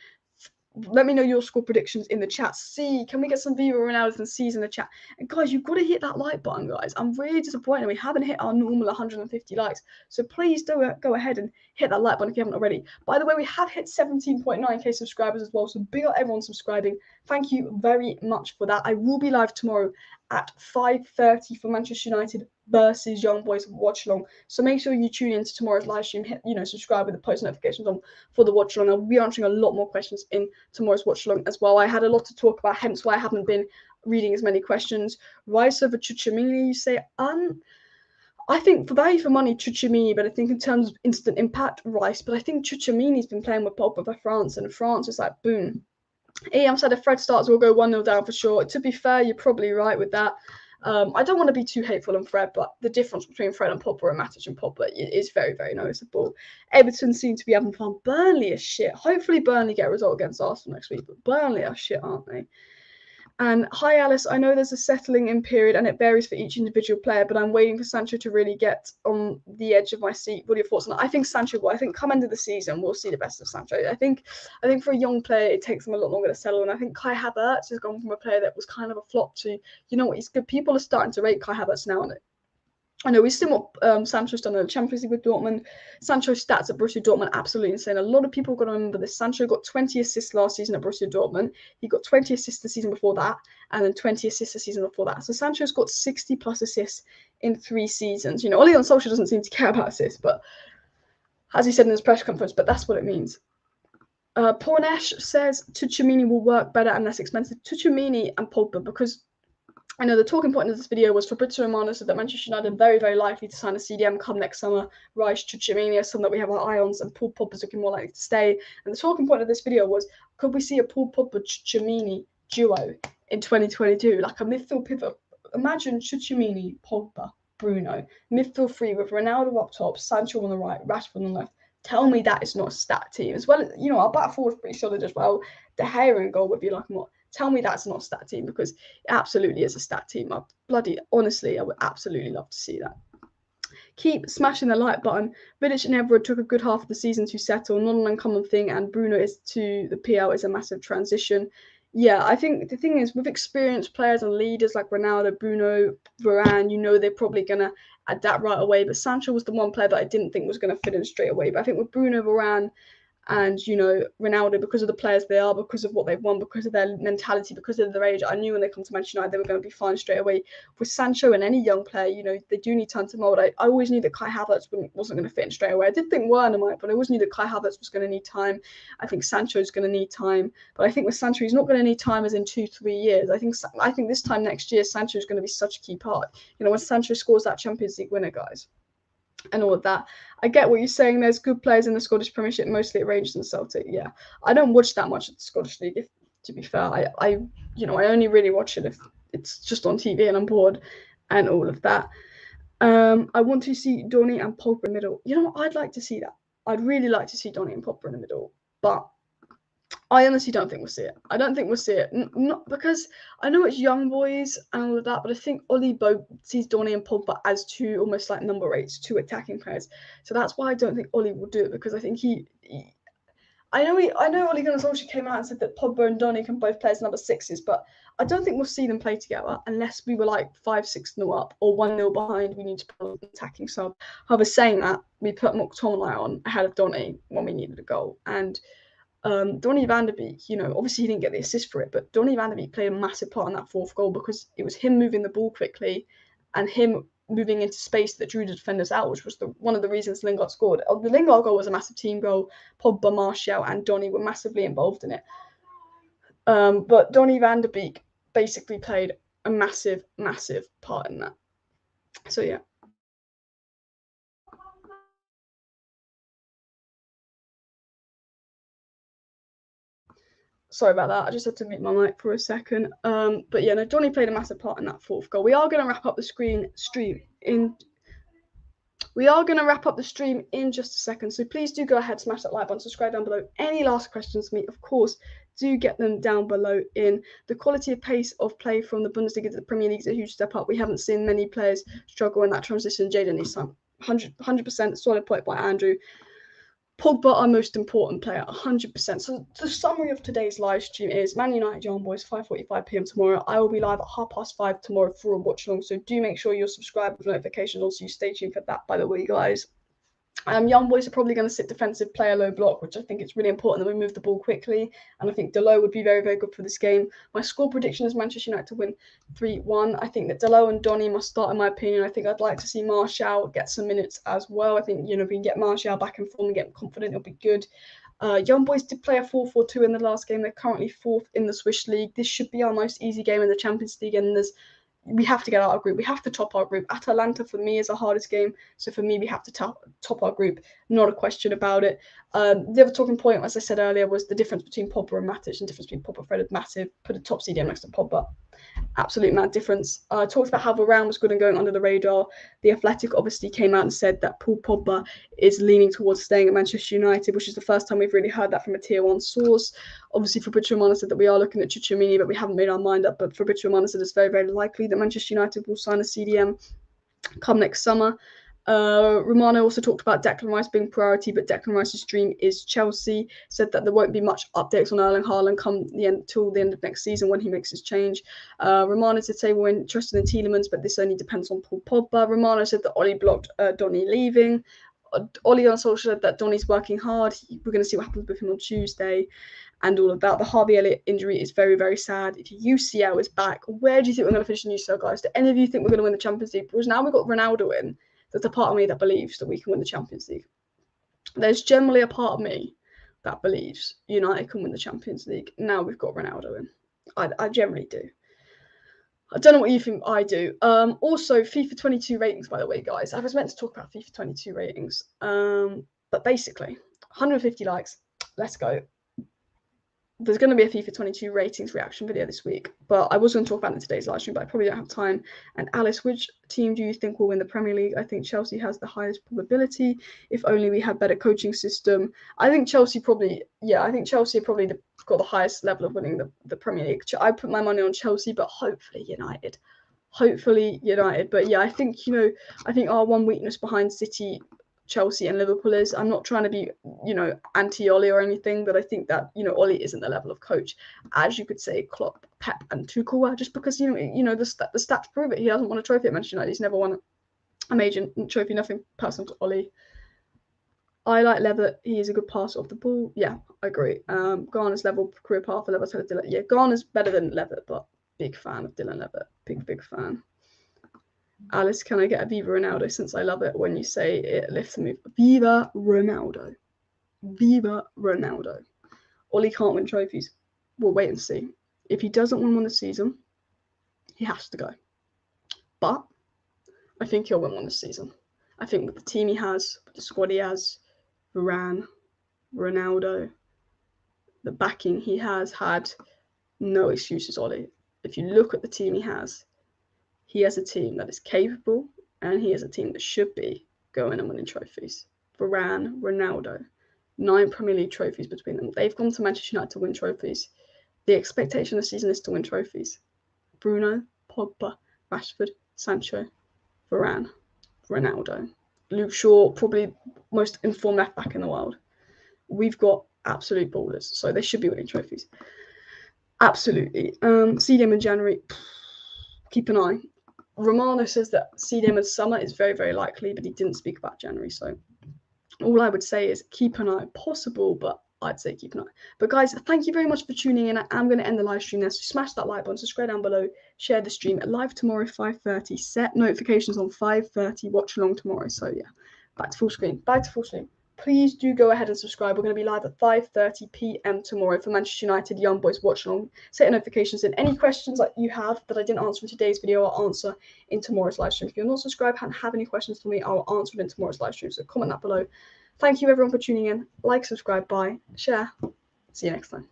Let me know your score predictions in the chat. Can we get some Viva Ronaldo and C's in the chat? And guys, you've got to hit that like button, guys. I'm really disappointed. We haven't hit our normal 150 likes. So please do go ahead and hit that like button if you haven't already. By the way, we have hit 17.9k subscribers as well. So big up everyone subscribing. Thank you very much for that. I will be live tomorrow at 5:30 for Manchester United versus Young Boys watch along. So make sure you tune in to tomorrow's live stream. Hit, subscribe with the post notifications on for the watch along. I'll be answering a lot more questions in tomorrow's watch along as well. I had a lot to talk about, hence why I haven't been reading as many questions. Rice over CDM, you say? I think for value for money, CDM, but I think in terms of instant impact, Rice. But I think CDM's been playing with Pogba for France, and France is like boom. I'm said if Fred starts, we'll go 1-0 down for sure. To be fair, you're probably right with that. I don't want to be too hateful on Fred, but the difference between Fred and Pogba and Matic and Pogba is very, very noticeable. Everton seem to be having fun. Burnley are shit. Hopefully Burnley get a result against Arsenal next week, but Burnley are shit, aren't they? And hi, Alice. I know there's a settling in period and it varies for each individual player, but I'm waiting for Sancho to really get on the edge of my seat. What are your thoughts on that? I think Sancho will. I think come end of the season, we'll see the best of Sancho. I think for a young player, it takes him a lot longer to settle. And I think Kai Havertz has gone from a player that was kind of a flop to, you know what, he's good. People are starting to rate Kai Havertz now, and I know we've seen what Sancho's done in the Champions League with Dortmund. Sancho's stats at Borussia Dortmund, absolutely insane. A lot of people are going to remember this. Sancho got 20 assists last season at Borussia Dortmund. He got 20 assists the season before that, and then 20 assists the season before that. So Sancho's got 60+ assists in 3 seasons. You know, Ole on Solskjaer doesn't seem to care about assists, but as he said in his press conference, but that's what it means. Pornesh says TCHOUMENI will work better and less expensive. TCHOUMENI and Pogba, because I know the talking point of this video was Fabrizio Romano said that Manchester United are very, very likely to sign a CDM come next summer. Rice, TCHOUMENI is some that we have our eye on, and Paul Pogba's looking more likely to stay. And the talking point of this video was, could we see a Paul Pogba-TCHOUMENI duo in 2022? Like a midfield pivot. Imagine TCHOUMENI, Pogba, Bruno. Midfield three with Ronaldo up top, Sancho on the right, Rashford on the left. Tell me that is not a stat team. As well as, you know, our back four is pretty solid as well. De Gea in goal would be like more. Tell me that's not a stat team, because it absolutely is a stat team. Honestly, I would absolutely love to see that. Keep smashing the like button. Vidic and Evra took a good half of the season to settle, not an uncommon thing, and Bruno is to the PL is a massive transition. Yeah, I think the thing is, with experienced players and leaders like Ronaldo, Bruno, Varane, you know they're probably going to adapt right away. But Sancho was the one player that I didn't think was going to fit in straight away. But I think with Bruno, Varane, and, you know, Ronaldo, because of the players they are, because of what they've won, because of their mentality, because of their age, I knew when they come to Manchester United they were going to be fine straight away. With Sancho and any young player, you know, they do need time to mould. I always knew that Kai Havertz wasn't going to fit in straight away. I did think Werner might, but I always knew that Kai Havertz was going to need time. I think Sancho's going to need time. But I think with Sancho, he's not going to need time as in 2-3 years. I think this time next year, Sancho's going to be such a key part. You know, when Sancho scores that Champions League winner, guys, and all of that. I get what you're saying. There's good players in the Scottish Premiership, mostly at Rangers and Celtic. Yeah, I don't watch that much of the Scottish League, to be fair. I only really watch it if it's just on TV and I'm bored and all of that. I want to see Donny and Pogba in the middle. You know what? I'd like to see that. I'd really like to see Donny and Pogba in the middle, but I honestly don't think we'll see it. I don't think we'll see it. Not because I know it's young boys and all of that, but I think Ollie both sees Donny and Pogba as two almost like number 8s, two attacking players. So that's why I don't think Ollie will do it, because I think I know Ole Gunnar Solskjaer came out and said that Pogba and Donny can both play as number 6s, but I don't think we'll see them play together unless we were like 5-6-0 up or 1-0 behind. We need to put an attacking sub. However, saying that, we put McTominay on ahead of Donny when we needed a goal, and Donny van de Beek, you know, obviously he didn't get the assist for it, but Donny van de Beek played a massive part in that 4th goal, because it was him moving the ball quickly and him moving into space that drew the defenders out, which was one of the reasons Lingard scored. The Lingard goal was a massive team goal. Pogba, Martial and Donny were massively involved in it. But Donny van de Beek basically played a massive, massive part in that. So yeah. Sorry about that. I just had to mute my mic for a second. But yeah, no, Donny played a massive part in that 4th goal. We are going to wrap up the stream in just a second. So please do go ahead, smash that like button, subscribe down below. Any last questions for me, of course, do get them down below. In the quality of pace of play from the Bundesliga to the Premier League is a huge step up. We haven't seen many players struggle in that transition. Jadon needs time. 100% solid point by Andrew. Pogba, our most important player, 100%. So the summary of today's live stream is Man United Young Boys, 5:45 p.m. tomorrow. I will be live at 5:30 tomorrow for a watch along. So do make sure you're subscribed with notifications. Also, you stay tuned for that, by the way, guys. Young Boys are probably going to sit defensive, play a low block, which I think it's really important that we move the ball quickly. And I think DALOT would be very, very good for this game. My score prediction is Manchester United to win 3-1. I think that DALOT and Donny must start, in my opinion. I think I'd like to see Martial get some minutes as well. I think, you know, if we can get Martial back in form and get him confident, it'll be good. Young Boys did play a 4-4-2 in the last game. They're currently 4th in the Swiss League. This should be our most easy game in the Champions League, and we have to get out of our group. We have to top our group. Atalanta, for me, is the hardest game. So for me, we have to top our group. Not a question about it. The other talking point, as I said earlier, was the difference between Pogba and Matic, and the difference between Pogba and Fred is massive. Put a top CDM next to Pogba. Absolute mad difference. Talked about how Varane was good and going under the radar. The Athletic obviously came out and said that Paul Pogba is leaning towards staying at Manchester United, which is the first time we've really heard that from a tier 1 source. Obviously, Fabrizio Romano said that we are looking at TCHOUMENI, but we haven't made our mind up. But Fabrizio Romano said it's very, very likely that Manchester United will sign a CDM come next summer. Romano also talked about Declan Rice being priority, but Declan Rice's dream is Chelsea. Said that there won't be much updates on Erling Haaland come till the end of next season when he makes his change. Romano did say we're interested in Tielemans, but this only depends on Paul Pogba. Romano said that Ollie blocked Donny leaving. Ole also said that Donny's working hard. We're going to see what happens with him on Tuesday and all of that. The Harvey Elliott injury is very, very sad. If UCL is back, where do you think we're going to finish in UCL, guys? Do any of you think we're going to win the Champions League? Because now we've got Ronaldo in. There's a part of me that believes that we can win the Champions League. There's generally a part of me that believes United can win the Champions League. Now we've got Ronaldo in. I generally do. I don't know what you think. I do. Also, FIFA 22 ratings, by the way, guys. I was meant to talk about FIFA 22 ratings. But basically, 150 likes. Let's go. There's going to be a FIFA 22 ratings reaction video this week, but I was going to talk about it in today's live stream, but I probably don't have time. And Alice, which team do you think will win the Premier League? I think Chelsea has the highest probability. If only we had better coaching system. I think Chelsea probably, I think Chelsea probably got the highest level of winning the Premier League. I put my money on Chelsea, but hopefully United. But yeah, I think, I think our one weakness behind City, Chelsea and Liverpool is, I'm not trying to be, anti-Oli or anything, but I think that, Oli isn't the level of coach, as you could say Klopp, Pep and Tuchel were, just because, the stats prove it. He hasn't won a trophy at Manchester United. He's never won a major trophy, nothing personal to Oli. I like Levitt. He is a good passer off the ball. Yeah, I agree. Garner's level career path for Levitt. Yeah, Garner's better than Levitt, but big fan of Dylan Levitt. Big fan. Alice, can I get a Viva Ronaldo, since I love it when you say it lifts the move? Viva Ronaldo. Viva Ronaldo. Oli can't win trophies. We'll wait and see. If he doesn't win one this season, he has to go. But I think he'll win one this season. I think with the team he has, with the squad he has, Varane, Ronaldo, the backing he has had, no excuses, Oli. If you look at the team he has a team that is capable, and he has a team that should be going and winning trophies. Varane, Ronaldo, 9 Premier League trophies between them. They've gone to Manchester United to win trophies. The expectation of the season is to win trophies. Bruno, Pogba, Rashford, Sancho, Varane, Ronaldo. Luke Shaw, probably most informed left back in the world. We've got absolute ballers, so they should be winning trophies. Absolutely. CDM in January, keep an eye. Romano says that CDM in summer is very, very likely, but he didn't speak about January. So all I would say is keep an eye. Possible, but I'd say keep an eye. But guys, thank you very much for tuning in. I'm going to end the live stream there. So smash that like button, subscribe down below, share the stream. Live tomorrow, 5:30. Set notifications on 5:30. Watch along tomorrow. So yeah, back to full screen. Please do go ahead and subscribe. We're going to be live at 5:30 p.m. tomorrow for Manchester United Young Boys Watch Along. Set notifications in. Any questions that you have that I didn't answer in today's video, I'll answer in tomorrow's live stream. If you're not subscribed and have any questions for me, I'll answer it in tomorrow's live stream. So comment that below. Thank you everyone for tuning in. Like, subscribe, bye, share. See you next time.